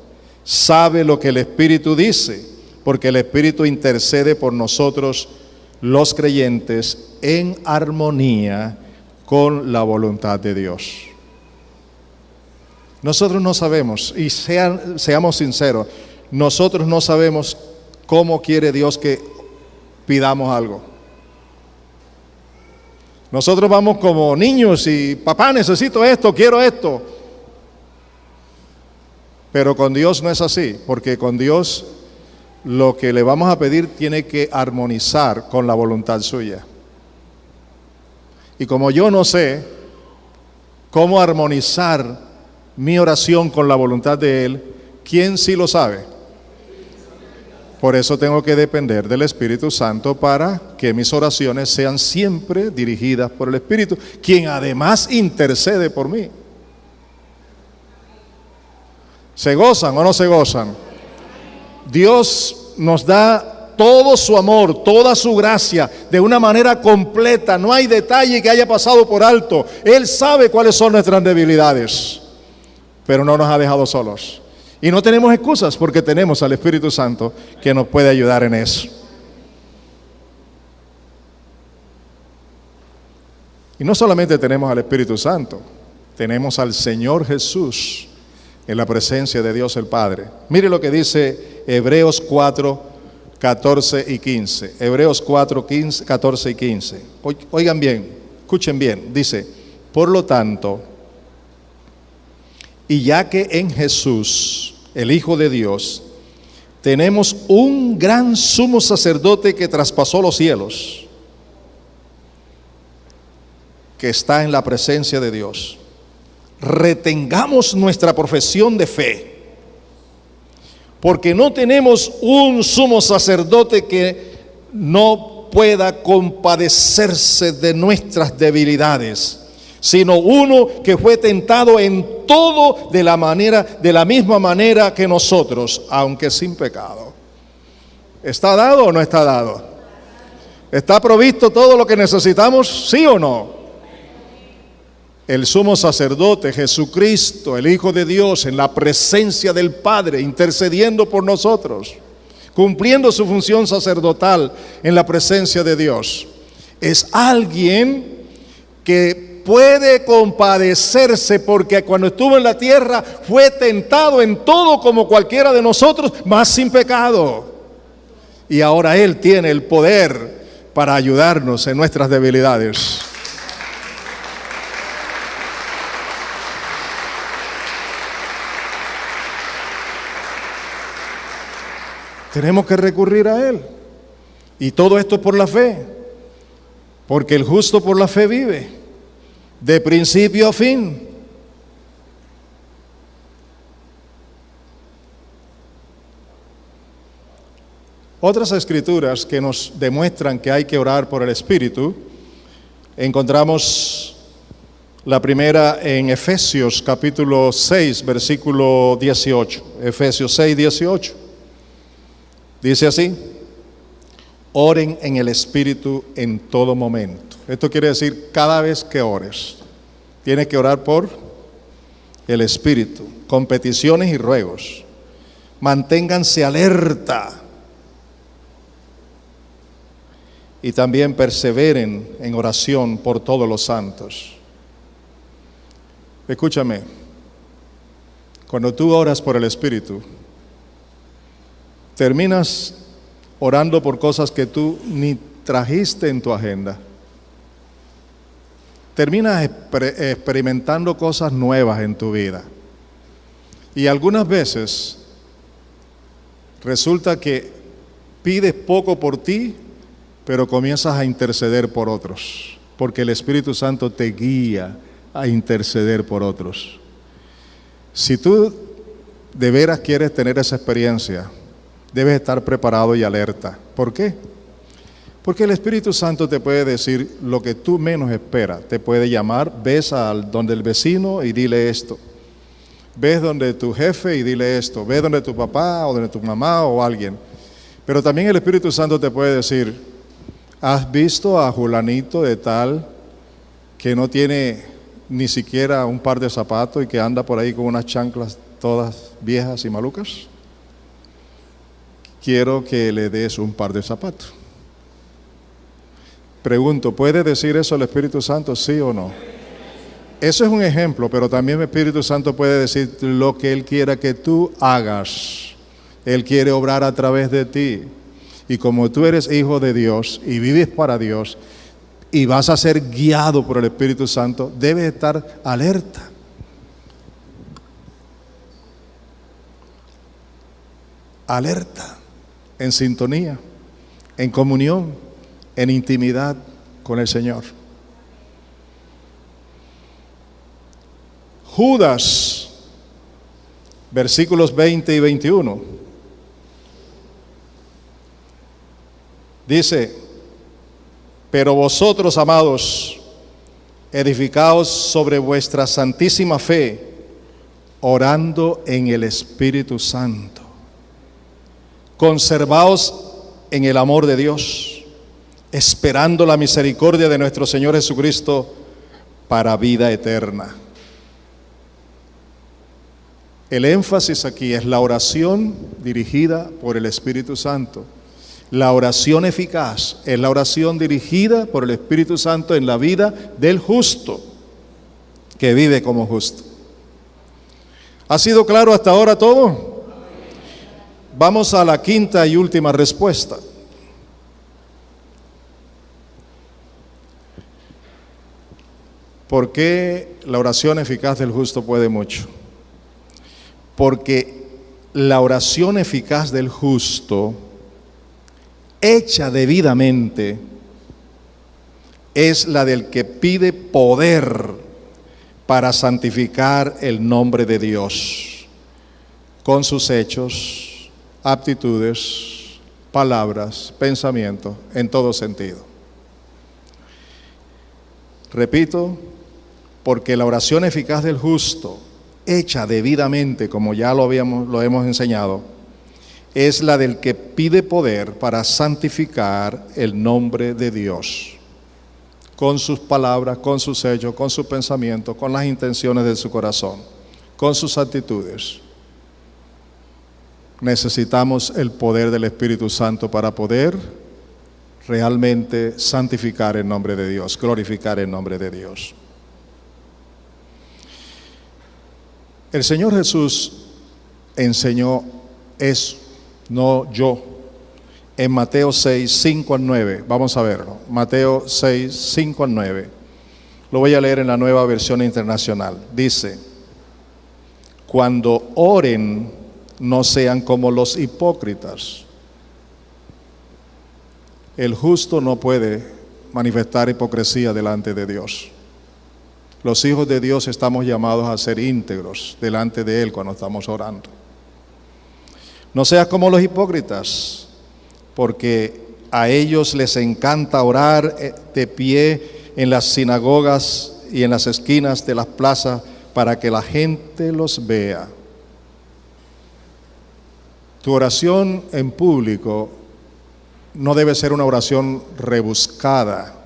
sabe lo que el Espíritu dice, porque el Espíritu intercede por nosotros los creyentes en armonía con la voluntad de Dios. Nosotros no sabemos, y seamos sinceros, nosotros no sabemos cómo quiere Dios que pidamos algo. Nosotros vamos como niños y papá, necesito esto, quiero esto. Pero con Dios no es así, porque con Dios lo que le vamos a pedir tiene que armonizar con la voluntad suya. Y como yo no sé cómo armonizar mi oración con la voluntad de Él, ¿quién sí lo sabe? Por eso tengo que depender del Espíritu Santo para que mis oraciones sean siempre dirigidas por el Espíritu, quien además intercede por mí. ¿Se gozan o no se gozan? Dios nos da todo su amor, toda su gracia, de una manera completa. No hay detalle que haya pasado por alto. Él sabe cuáles son nuestras debilidades, pero no nos ha dejado solos. Y no tenemos excusas porque tenemos al Espíritu Santo que nos puede ayudar en eso. Y no solamente tenemos al Espíritu Santo, tenemos al Señor Jesús en la presencia de Dios el Padre. Mire lo que dice Hebreos 4, 14 y 15. Hebreos 4, 14 y 15. Oigan bien, escuchen bien. Dice, por lo tanto, y ya que en Jesús, el Hijo de Dios, tenemos un gran sumo sacerdote que traspasó los cielos, que está en la presencia de Dios, retengamos nuestra profesión de fe, porque no tenemos un sumo sacerdote que no pueda compadecerse de nuestras debilidades, sino uno que fue tentado en todo de la misma manera que nosotros, aunque sin pecado. ¿Está dado o no está dado? ¿Está provisto todo lo que necesitamos? ¿Sí o no? El sumo sacerdote Jesucristo, el Hijo de Dios, en la presencia del Padre, intercediendo por nosotros, cumpliendo su función sacerdotal en la presencia de Dios, es alguien que puede compadecerse, porque cuando estuvo en la tierra fue tentado en todo como cualquiera de nosotros, mas sin pecado. Y ahora Él tiene el poder para ayudarnos en nuestras debilidades. Tenemos que recurrir a Él. Y todo esto por la fe, porque el justo por la fe vive. De principio a fin. Otras escrituras que nos demuestran que hay que orar por el Espíritu, encontramos la primera en Efesios capítulo 6, versículo 18. Efesios 6, 18. Dice así: oren en el Espíritu en todo momento. Esto quiere decir, cada vez que ores, tienes que orar por el Espíritu, con peticiones y ruegos. Manténganse alerta. Y también perseveren en oración por todos los santos. Escúchame, cuando tú oras por el Espíritu, terminas orando por cosas que tú ni trajiste en tu agenda. Terminas experimentando cosas nuevas en tu vida. Y algunas veces resulta que pides poco por ti, pero comienzas a interceder por otros, porque el Espíritu Santo te guía a interceder por otros. Si tú de veras quieres tener esa experiencia, debes estar preparado y alerta. ¿Por qué? Porque el Espíritu Santo te puede decir lo que tú menos esperas. Te puede llamar, ves donde el vecino y dile esto. Ves donde tu jefe y dile esto. Ves donde tu papá o donde tu mamá o alguien. Pero también el Espíritu Santo te puede decir, ¿has visto a Julanito de tal que no tiene ni siquiera un par de zapatos y que anda por ahí con unas chanclas todas viejas y malucas? Quiero que le des un par de zapatos. Pregunto, ¿puede decir eso el Espíritu Santo, sí o no? Eso es un ejemplo, pero también el Espíritu Santo puede decir lo que Él quiera que tú hagas. Él quiere obrar a través de ti. Y como tú eres hijo de Dios y vives para Dios y vas a ser guiado por el Espíritu Santo, debes estar alerta. Alerta, en sintonía, en comunión, en intimidad con el Señor. Judas, versículos 20 y 21. Dice, pero vosotros, amados, edificaos sobre vuestra santísima fe, orando en el Espíritu Santo. Conservaos en el amor de Dios, esperando la misericordia de nuestro Señor Jesucristo para vida eterna. El énfasis aquí es la oración dirigida por el Espíritu Santo. La oración eficaz es la oración dirigida por el Espíritu Santo en la vida del justo, que vive como justo. ¿Ha sido claro hasta ahora todo? Vamos a la quinta y última respuesta. ¿Por qué la oración eficaz del justo puede mucho? Porque la oración eficaz del justo, hecha debidamente, es la del que pide poder para santificar el nombre de Dios, con sus hechos, aptitudes, palabras, pensamientos, en todo sentido. Repito, porque la oración eficaz del justo, hecha debidamente, como ya lo hemos enseñado, es la del que pide poder para santificar el nombre de Dios, con sus palabras, con sus hechos, con sus pensamientos, con las intenciones de su corazón, con sus actitudes. Necesitamos el poder del Espíritu Santo para poder realmente santificar el nombre de Dios, glorificar el nombre de Dios. El Señor Jesús enseñó eso, no yo, en Mateo 6, 5 al 9. Vamos a verlo. Mateo 6, 5 al 9. Lo voy a leer en la Nueva Versión Internacional. Dice: cuando oren, no sean como los hipócritas. El justo no puede manifestar hipocresía delante de Dios. Los hijos de Dios estamos llamados a ser íntegros delante de Él cuando estamos orando. No seas como los hipócritas, porque a ellos les encanta orar de pie en las sinagogas y en las esquinas de las plazas para que la gente los vea. Tu oración en público no debe ser una oración rebuscada,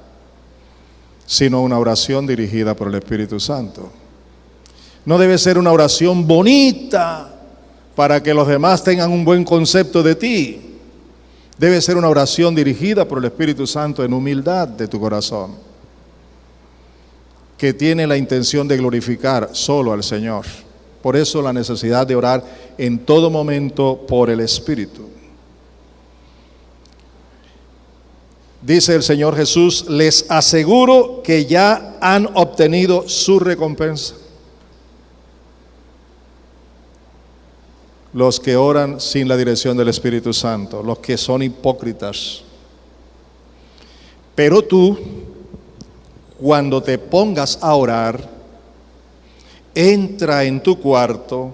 sino una oración dirigida por el Espíritu Santo. No debe ser una oración bonita para que los demás tengan un buen concepto de ti. Debe ser una oración dirigida por el Espíritu Santo en humildad de tu corazón, que tiene la intención de glorificar solo al Señor. Por eso la necesidad de orar en todo momento por el Espíritu. Dice el Señor Jesús: les aseguro que ya han obtenido su recompensa. Los que oran sin la dirección del Espíritu Santo, los que son hipócritas. Pero tú, cuando te pongas a orar, entra en tu cuarto,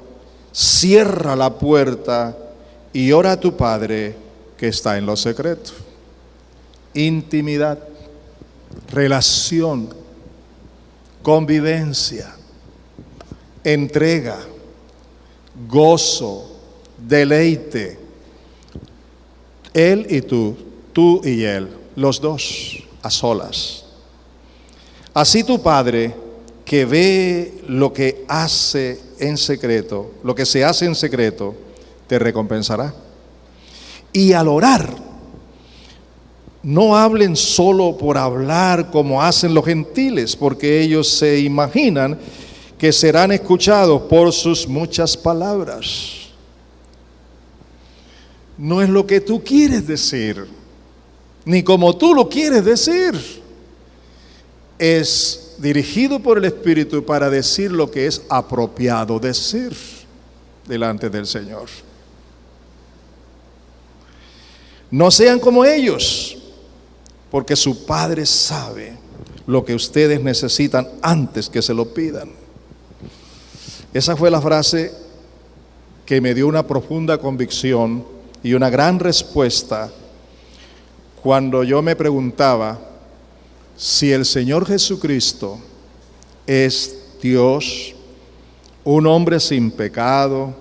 cierra la puerta y ora a tu Padre que está en lo secreto. Intimidad, relación, convivencia, entrega, gozo, deleite. Él y tú y él, los dos a solas. Así tu Padre, que ve lo que hace en secreto, lo que se hace en secreto, te recompensará. Y al orar, no hablen solo por hablar como hacen los gentiles, porque ellos se imaginan que serán escuchados por sus muchas palabras. No es lo que tú quieres decir, ni como tú lo quieres decir. Es dirigido por el Espíritu para decir lo que es apropiado decir delante del Señor. No sean como ellos, porque su Padre sabe lo que ustedes necesitan antes que se lo pidan. Esa fue la frase que me dio una profunda convicción y una gran respuesta cuando yo me preguntaba si el Señor Jesucristo es Dios, un hombre sin pecado,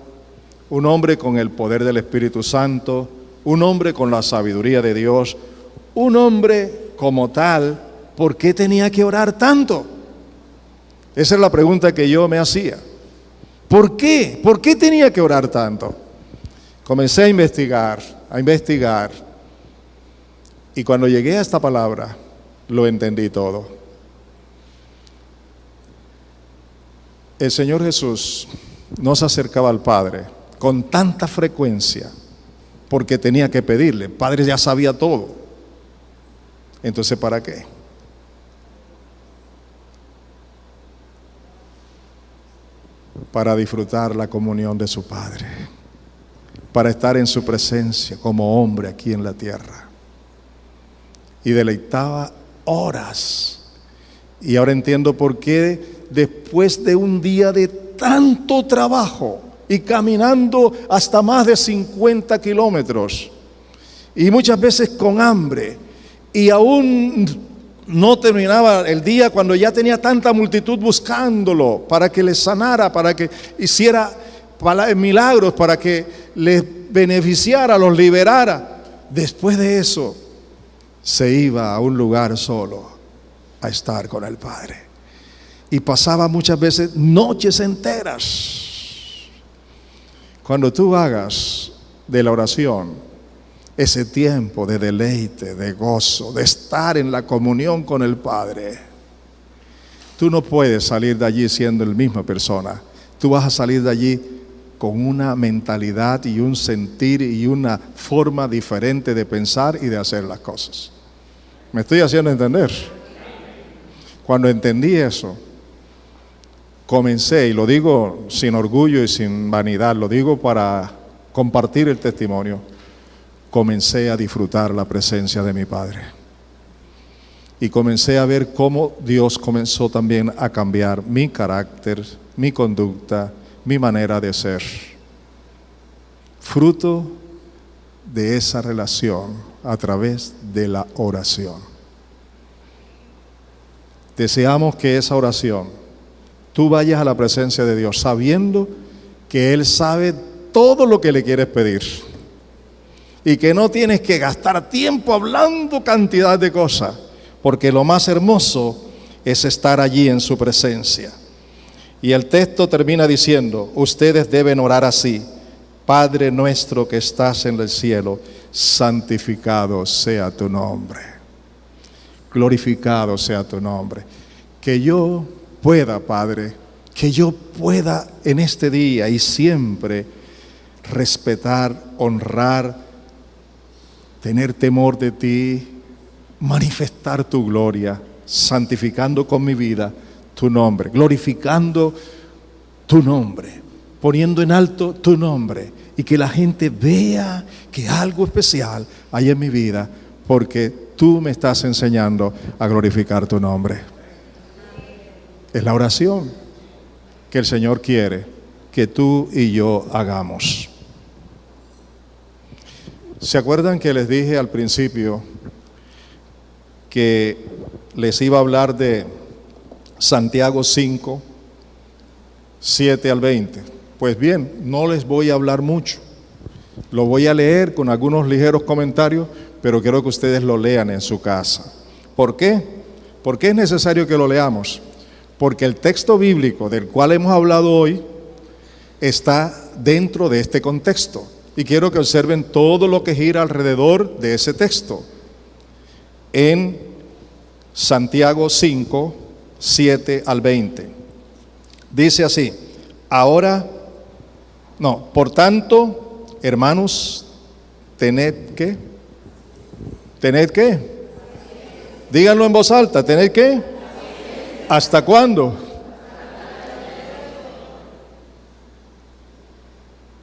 un hombre con el poder del Espíritu Santo, un hombre con la sabiduría de Dios, un hombre como tal, ¿por qué tenía que orar tanto? Esa es la pregunta que yo me hacía. ¿Por qué? ¿Por qué tenía que orar tanto? Comencé a investigar. Y cuando llegué a esta palabra, lo entendí todo. El Señor Jesús no se acercaba al Padre con tanta frecuencia porque tenía que pedirle. El Padre ya sabía todo. Entonces, ¿para qué? Para disfrutar la comunión de su Padre, para estar en su presencia como hombre aquí en la tierra. Y deleitaba horas. Y ahora entiendo por qué después de un día de tanto trabajo y caminando hasta más de 50 kilómetros y muchas veces con hambre y aún no terminaba el día cuando ya tenía tanta multitud buscándolo para que les sanara, para que hiciera milagros, para que les beneficiara, los liberara. Después de eso se iba a un lugar solo a estar con el Padre y pasaba muchas veces noches enteras. Cuando tú hagas de la oración ese tiempo de deleite, de gozo, de estar en la comunión con el Padre, tú no puedes salir de allí siendo la misma persona. Tú vas a salir de allí con una mentalidad y un sentir y una forma diferente de pensar y de hacer las cosas. ¿Me estoy haciendo entender? Cuando entendí eso, comencé, y lo digo sin orgullo y sin vanidad, lo digo para compartir el testimonio, comencé a disfrutar la presencia de mi Padre. Y comencé a ver cómo Dios comenzó también a cambiar mi carácter, mi conducta, mi manera de ser. Fruto de esa relación a través de la oración. Deseamos que esa oración, tú vayas a la presencia de Dios sabiendo que Él sabe todo lo que le quieres pedir. Y que no tienes que gastar tiempo hablando cantidad de cosas, porque lo más hermoso es estar allí en su presencia. Y el texto termina diciendo, ustedes deben orar así: Padre nuestro que estás en el cielo, santificado sea tu nombre. Glorificado sea tu nombre. Que yo pueda, Padre, que yo pueda en este día y siempre respetar, honrar, tener temor de ti, manifestar tu gloria, santificando con mi vida tu nombre, glorificando tu nombre, poniendo en alto tu nombre, y que la gente vea que algo especial hay en mi vida, porque tú me estás enseñando a glorificar tu nombre. Es la oración que el Señor quiere que tú y yo hagamos. ¿Se acuerdan que les dije al principio que les iba a hablar de Santiago 5, 7 al 20? Pues bien, no les voy a hablar mucho. Lo voy a leer con algunos ligeros comentarios, pero quiero que ustedes lo lean en su casa. ¿Por qué? ¿Por qué es necesario que lo leamos? Porque el texto bíblico del cual hemos hablado hoy está dentro de este contexto. Y quiero que observen todo lo que gira alrededor de ese texto. En Santiago 5, 7 al 20. Dice así: por tanto, hermanos, tened ¿qué? ¿Tened qué? Díganlo en voz alta, ¿tened qué? ¿Hasta cuándo?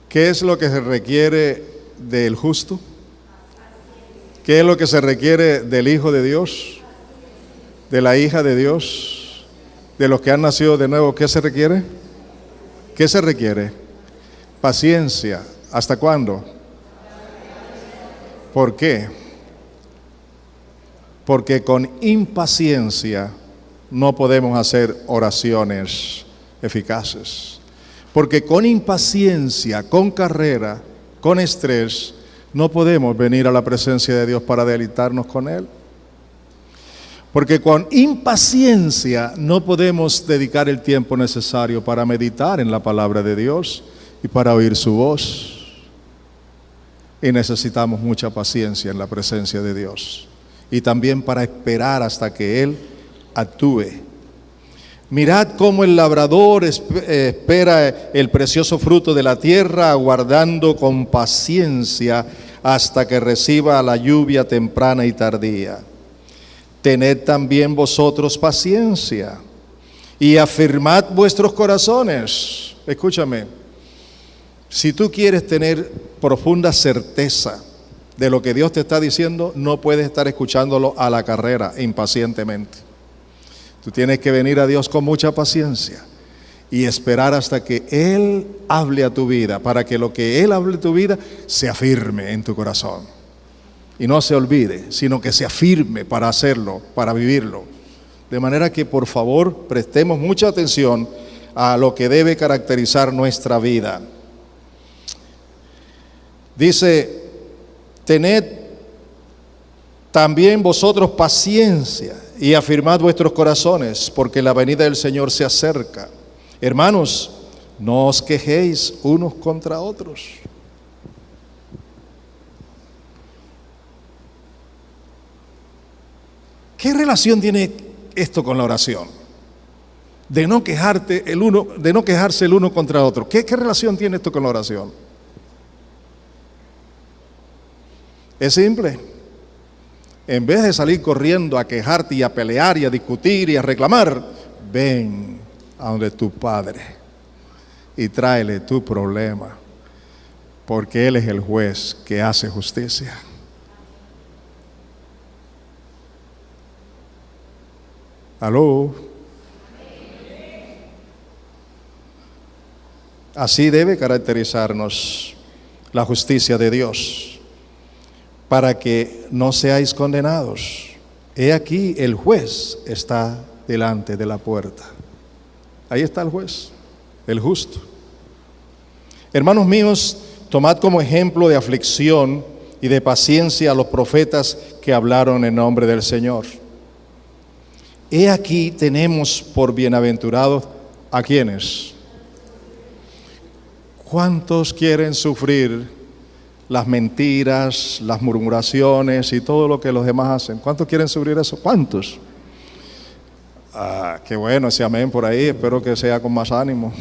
¿Qué es lo que se requiere del justo? ¿Qué es lo que se requiere del Hijo de Dios? ¿De la hija de Dios? ¿De los que han nacido de nuevo? ¿Qué se requiere? ¿Qué se requiere? Paciencia. ¿Hasta cuándo? ¿Por qué? Porque con impaciencia no podemos hacer oraciones eficaces. Porque con impaciencia, con carrera, con estrés, no podemos venir a la presencia de Dios para deleitarnos con Él. Porque con impaciencia no podemos dedicar el tiempo necesario para meditar en la palabra de Dios y para oír su voz. Y necesitamos mucha paciencia en la presencia de Dios. Y también para esperar hasta que Él actúe. Mirad cómo el labrador espera el precioso fruto de la tierra, aguardando con paciencia hasta que reciba la lluvia temprana y tardía. Tened también vosotros paciencia y afirmad vuestros corazones. Escúchame, si tú quieres tener profunda certeza de lo que Dios te está diciendo, no puedes estar escuchándolo a la carrera, impacientemente. Tú tienes que venir a Dios con mucha paciencia y esperar hasta que Él hable a tu vida, para que lo que Él hable a tu vida se afirme en tu corazón. Y no se olvide, sino que se afirme para hacerlo, para vivirlo. De manera que, por favor, prestemos mucha atención a lo que debe caracterizar nuestra vida. Dice, tened también vosotros paciencia y afirmad vuestros corazones, porque la venida del Señor se acerca. Hermanos, no os quejéis unos contra otros. ¿Qué relación tiene esto con la oración? De no quejarse el uno contra otro. ¿Qué relación tiene esto con la oración? Es simple. En vez de salir corriendo a quejarte y a pelear y a discutir y a reclamar, ven a donde tu Padre y tráele tu problema, porque Él es el juez que hace justicia. ¿Aló? Así debe caracterizarnos la justicia de Dios, para que no seáis condenados. He aquí el juez está delante de la puerta. Ahí está el juez, el justo. Hermanos míos, tomad como ejemplo de aflicción y de paciencia a los profetas que hablaron en nombre del Señor. He aquí tenemos por bienaventurados ¿a quiénes? ¿Cuántos quieren sufrir las mentiras, las murmuraciones y todo lo que los demás hacen? ¿Cuántos quieren sufrir eso? ¿Cuántos? Qué bueno ese amén por ahí, espero que sea con más ánimo.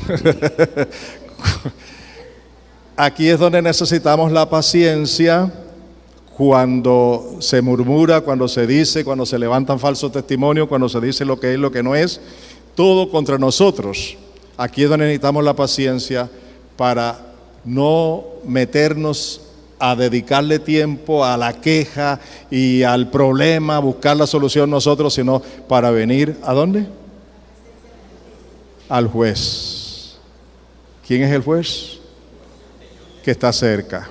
Aquí es donde necesitamos la paciencia. Cuando se murmura, cuando se dice, cuando se levantan falsos testimonios, cuando se dice lo que es, lo que no es, todo contra nosotros. Aquí es donde necesitamos la paciencia para no meternos a dedicarle tiempo a la queja y al problema, buscar la solución nosotros, sino para venir, ¿a dónde? Al juez. ¿Quién es el juez? Que está cerca.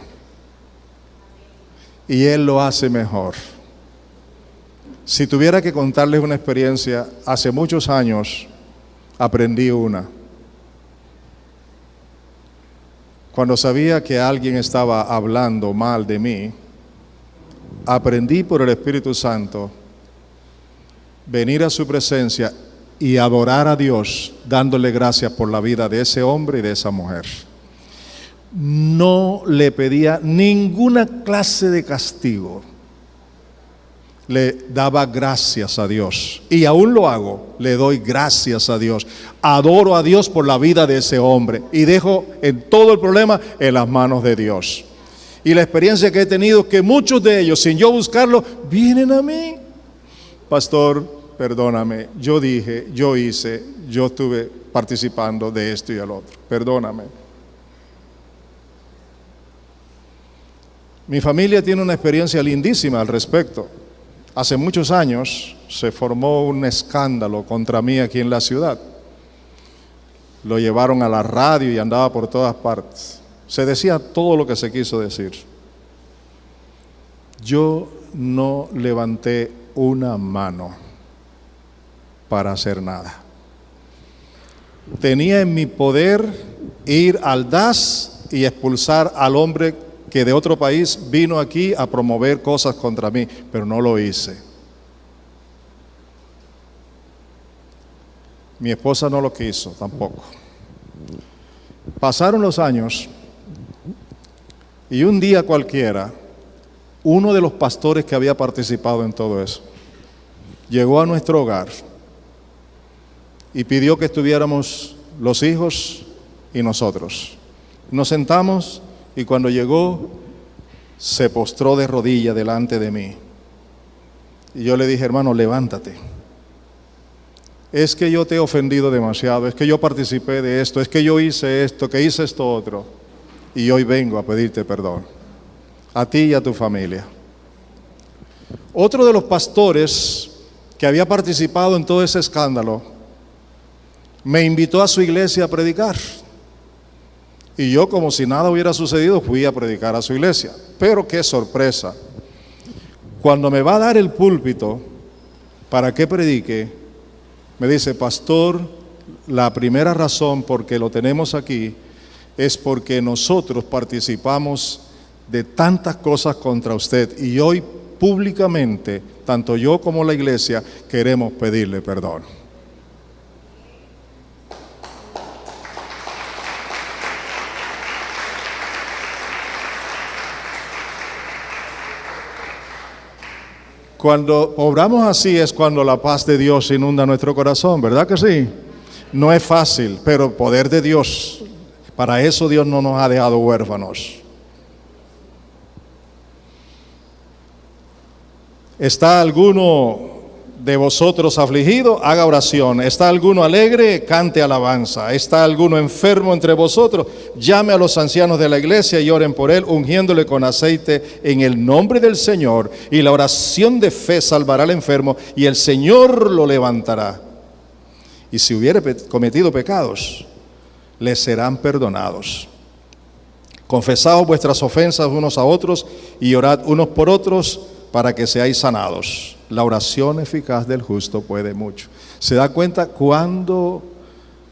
Y Él lo hace mejor. Si tuviera que contarles una experiencia, hace muchos años aprendí una. Cuando sabía que alguien estaba hablando mal de mí, aprendí por el Espíritu Santo venir a su presencia y adorar a Dios, dándole gracias por la vida de ese hombre y de esa mujer. No le pedía ninguna clase de castigo. Le daba gracias a Dios. Y aún lo hago, le doy gracias a Dios. Adoro a Dios por la vida de ese hombre. Y dejo en todo el problema en las manos de Dios. Y la experiencia que he tenido es que muchos de ellos, sin yo buscarlo, vienen a mí. Pastor, perdóname, yo dije, yo hice, yo estuve participando de esto y el otro. Perdóname. Mi familia tiene una experiencia lindísima al respecto. Hace muchos años se formó un escándalo contra mí aquí en la ciudad. Lo llevaron a la radio y andaba por todas partes. Se decía todo lo que se quiso decir. Yo no levanté una mano para hacer nada. Tenía en mi poder ir al DAS y expulsar al hombre que de otro país vino aquí a promover cosas contra mí, pero no lo hice. Mi esposa no lo quiso tampoco. Pasaron los años y un día cualquiera, uno de los pastores que había participado en todo eso llegó a nuestro hogar y pidió que estuviéramos los hijos y nosotros. Nos sentamos y cuando llegó se postró de rodillas delante de mí. Y yo le dije: hermano, levántate. Es que yo te he ofendido demasiado, es que yo participé de esto, es que yo hice esto, que hice esto otro. Y hoy vengo a pedirte perdón, a ti y a tu familia. Otro de los pastores que había participado en todo ese escándalo me invitó a su iglesia a predicar. Y yo, como si nada hubiera sucedido, fui a predicar a su iglesia. Pero qué sorpresa. Cuando me va a dar el púlpito para que predique, me dice: pastor, la primera razón por que lo tenemos aquí es porque nosotros participamos de tantas cosas contra usted y hoy públicamente, tanto yo como la iglesia, queremos pedirle perdón. Cuando obramos así es cuando la paz de Dios inunda nuestro corazón, ¿verdad que sí? No es fácil, pero poder de Dios, para eso Dios no nos ha dejado huérfanos. ¿Está alguno de vosotros afligido? Haga oración. ¿Está alguno alegre? Cante alabanza. ¿Está alguno enfermo entre vosotros? Llame a los ancianos de la iglesia y oren por él, ungiéndole con aceite en el nombre del Señor. Y la oración de fe salvará al enfermo y el Señor lo levantará. Y si hubiere cometido pecados, les serán perdonados. Confesaos vuestras ofensas unos a otros y orad unos por otros para que seáis sanados. La oración eficaz del justo puede mucho. ¿Se da cuenta cuándo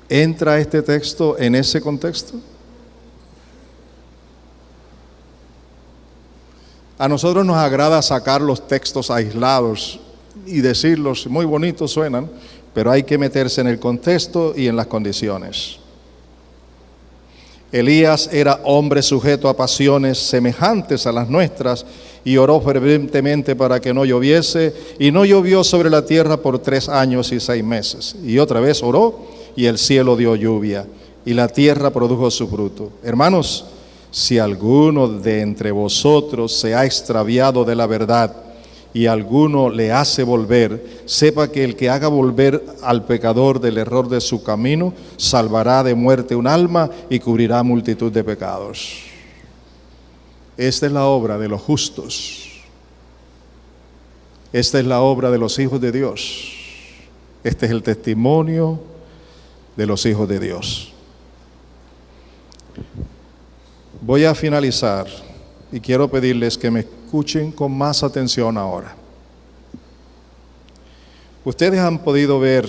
entra este texto en ese contexto? A nosotros nos agrada sacar los textos aislados y decirlos, muy bonitos suenan, pero hay que meterse en el contexto y en las condiciones. Elías era hombre sujeto a pasiones semejantes a las nuestras y oró fervientemente para que no lloviese, y no llovió sobre la tierra por 3 años y 6 meses. Y otra vez oró y el cielo dio lluvia y la tierra produjo su fruto. Hermanos, si alguno de entre vosotros se ha extraviado de la verdad y alguno le hace volver, sepa que el que haga volver al pecador del error de su camino, salvará de muerte un alma y cubrirá multitud de pecados. Esta es la obra de los justos. Esta es la obra de los hijos de Dios. Este es el testimonio de los hijos de Dios. Voy a finalizar y quiero pedirles que me escuchen con más atención ahora. Ustedes han podido ver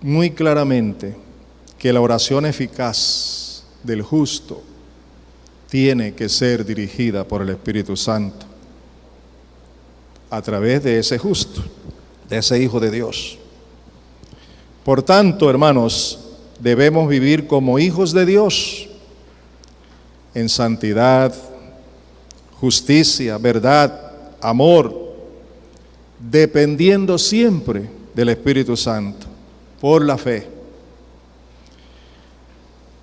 muy claramente que la oración eficaz del justo tiene que ser dirigida por el Espíritu Santo a través de ese justo, de ese Hijo de Dios. Por tanto, hermanos, debemos vivir como hijos de Dios en santidad, justicia, verdad, amor, dependiendo siempre del Espíritu Santo, por la fe,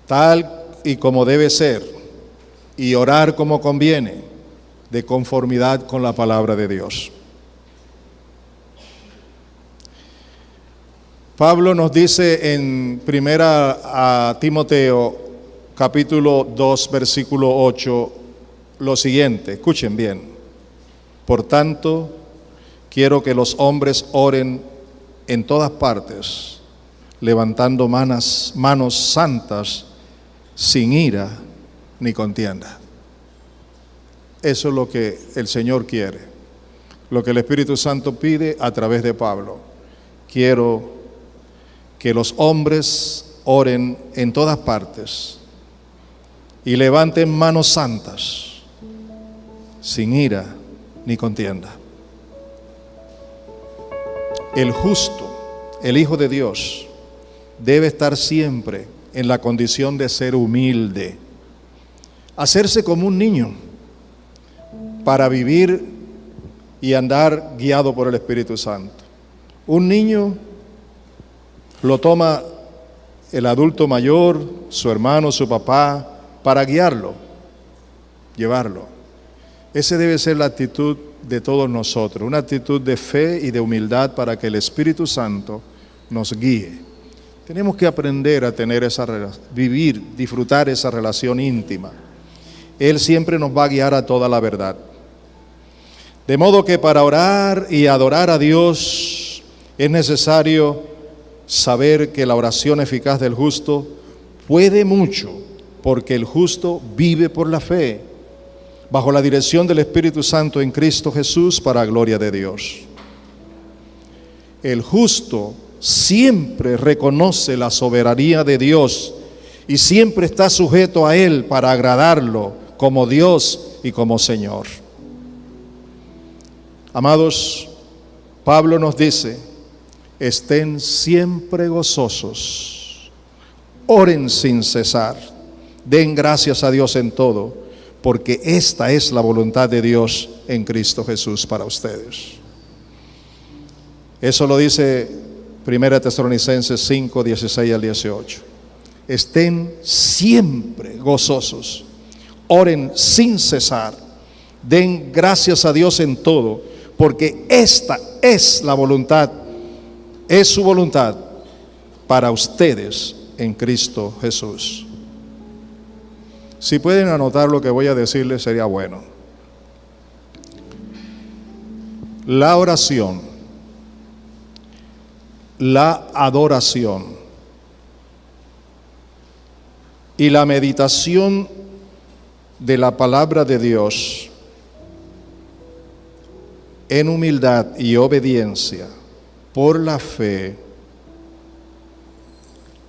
tal y como debe ser, y orar como conviene, de conformidad con la palabra de Dios. Pablo nos dice en 1 Timoteo capítulo 2 versículo 8 lo siguiente, escuchen bien: por tanto, quiero que los hombres oren en todas partes, levantando manos santas, sin ira ni contienda. Eso es lo que el Señor quiere, lo que el Espíritu Santo pide a través de Pablo. Quiero que los hombres oren en todas partes y levanten manos santas, sin ira ni contienda. El justo, el Hijo de Dios debe estar siempre en la condición de ser humilde, hacerse como un niño para vivir y andar guiado por el Espíritu Santo. Un niño lo toma el adulto mayor, su hermano, su papá, para guiarlo, llevarlo. Esa debe ser la actitud de todos nosotros, una actitud de fe y de humildad para que el Espíritu Santo nos guíe. Tenemos que aprender a tener esa relación, vivir, disfrutar esa relación íntima. Él siempre nos va a guiar a toda la verdad. De modo que para orar y adorar a Dios es necesario saber que la oración eficaz del justo puede mucho, porque el justo vive por la fe, bajo la dirección del Espíritu Santo en Cristo Jesús, para gloria de Dios. El justo siempre reconoce la soberanía de Dios y siempre está sujeto a Él para agradarlo como Dios y como Señor. Amados, Pablo nos dice: estén siempre gozosos, oren sin cesar, den gracias a Dios en todo, porque esta es la voluntad de Dios en Cristo Jesús para ustedes. Eso lo dice 1 Tesalonicenses 5, 16 al 18. Estén siempre gozosos, oren sin cesar, den gracias a Dios en todo, porque esta es la voluntad, es su voluntad para ustedes en Cristo Jesús. Si pueden anotar lo que voy a decirles, sería bueno. La oración, la adoración y la meditación de la palabra de Dios en humildad y obediencia por la fe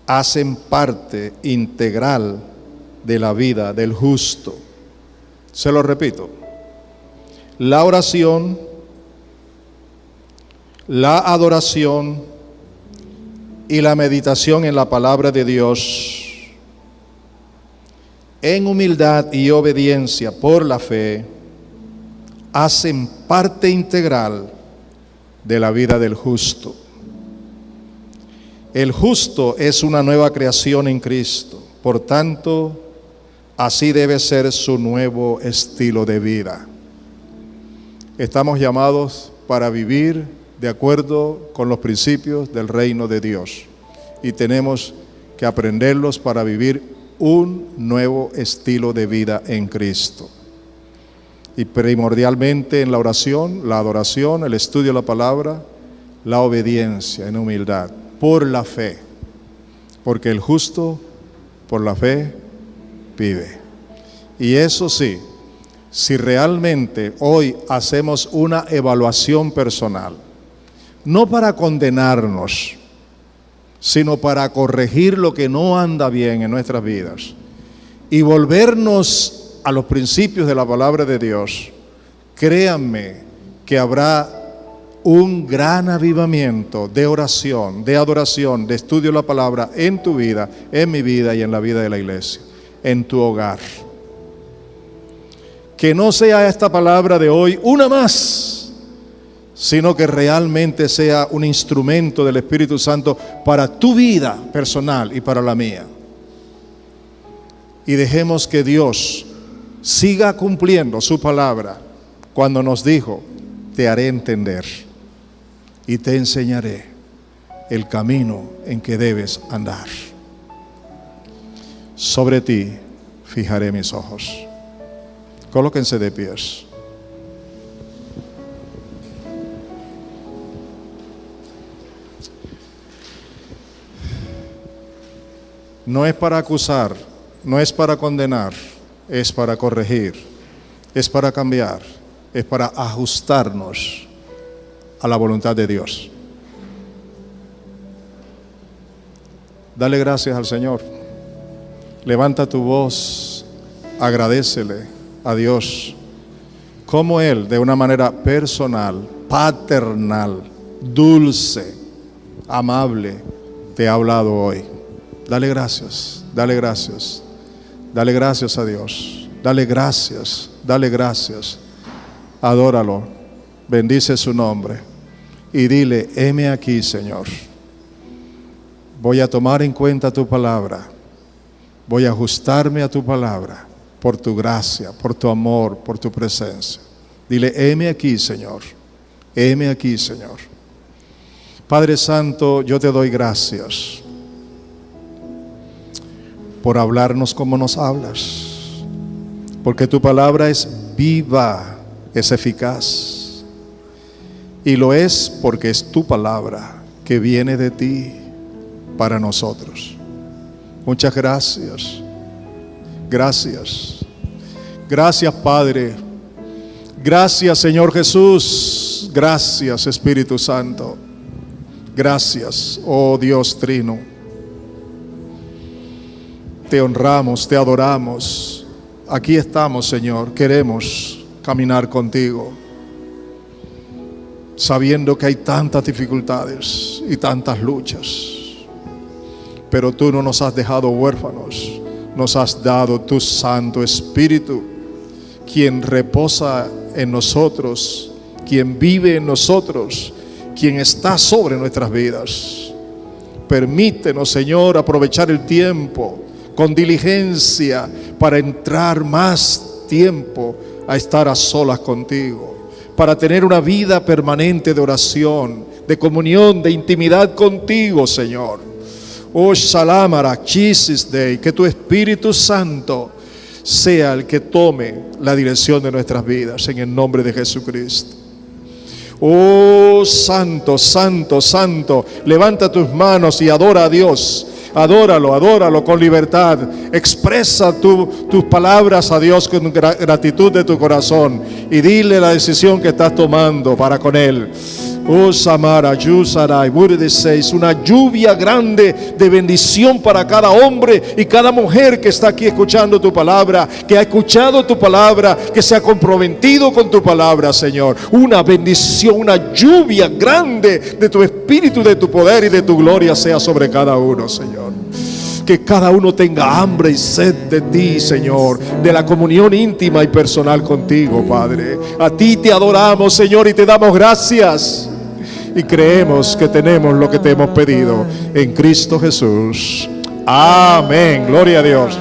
hacen parte integral de la vida del justo. Se lo repito: la oración, la adoración y la meditación en la palabra de Dios en humildad y obediencia por la fe hacen parte integral de la vida del justo. El justo es una nueva creación en Cristo, por tanto, así debe ser su nuevo estilo de vida. Estamos llamados para vivir de acuerdo con los principios del reino de Dios y tenemos que aprenderlos para vivir un nuevo estilo de vida en Cristo. Y primordialmente en la oración, la adoración, el estudio de la palabra, la obediencia en humildad, por la fe, porque el justo por la fe vive. Y eso sí, si realmente hoy hacemos una evaluación personal, no para condenarnos, sino para corregir lo que no anda bien en nuestras vidas y volvernos a los principios de la palabra de Dios, créanme que habrá un gran avivamiento de oración, de adoración, de estudio de la palabra en tu vida, en mi vida y en la vida de la iglesia, en tu hogar. Que no sea esta palabra de hoy una más, sino que realmente sea un instrumento del Espíritu Santo para tu vida personal y para la mía. Y dejemos que Dios siga cumpliendo su palabra cuando nos dijo: te haré entender y te enseñaré el camino en que debes andar. Sobre ti fijaré mis ojos. Colóquense de pies. No es para acusar, no es para condenar, es para corregir, es para cambiar, es para ajustarnos a la voluntad de Dios. Dale gracias al Señor. Levanta tu voz, agradécele a Dios, como Él, de una manera personal, paternal, dulce, amable te ha hablado hoy. Dale gracias, dale gracias. Dale gracias a Dios. Dale gracias, dale gracias. Adóralo, bendice su nombre y dile: heme aquí, Señor. Voy a tomar en cuenta tu palabra. Voy a ajustarme a tu palabra por tu gracia, por tu amor, por tu presencia. Dile: heme aquí, Señor. Heme aquí, Señor. Padre Santo, yo te doy gracias por hablarnos como nos hablas, porque tu palabra es viva, es eficaz, y lo es porque es tu palabra que viene de ti para nosotros. Muchas gracias. Gracias. Gracias, Padre. Gracias, Señor Jesús. Gracias, Espíritu Santo. Gracias, oh Dios Trino. Te honramos, te adoramos. Aquí estamos, Señor. Queremos caminar contigo, sabiendo que hay tantas dificultades y tantas luchas. Pero tú no nos has dejado huérfanos. Nos has dado tu Santo Espíritu, quien reposa en nosotros, quien vive en nosotros, quien está sobre nuestras vidas. Permítenos, Señor, aprovechar el tiempo con diligencia para entrar más tiempo a estar a solas contigo, para tener una vida permanente de oración, de comunión, de intimidad contigo, Señor. Oh, Shalamara, Chisis Dei, que tu Espíritu Santo sea el que tome la dirección de nuestras vidas, en el nombre de Jesucristo. Oh, Santo, Santo, Santo, levanta tus manos y adora a Dios. Adóralo, adóralo con libertad. Expresa tus palabras a Dios con gratitud de tu corazón y dile la decisión que estás tomando para con Él. Oh, Samara, Yusarai, Burdeseis, una lluvia grande de bendición para cada hombre y cada mujer que está aquí escuchando tu palabra, que ha escuchado tu palabra, que se ha comprometido con tu palabra, Señor. Una bendición, una lluvia grande de tu espíritu, de tu poder y de tu gloria sea sobre cada uno, Señor. Que cada uno tenga hambre y sed de ti, Señor, de la comunión íntima y personal contigo, Padre. A ti te adoramos, Señor, y te damos gracias. Y creemos que tenemos lo que te hemos pedido en Cristo Jesús. Amén. Gloria a Dios.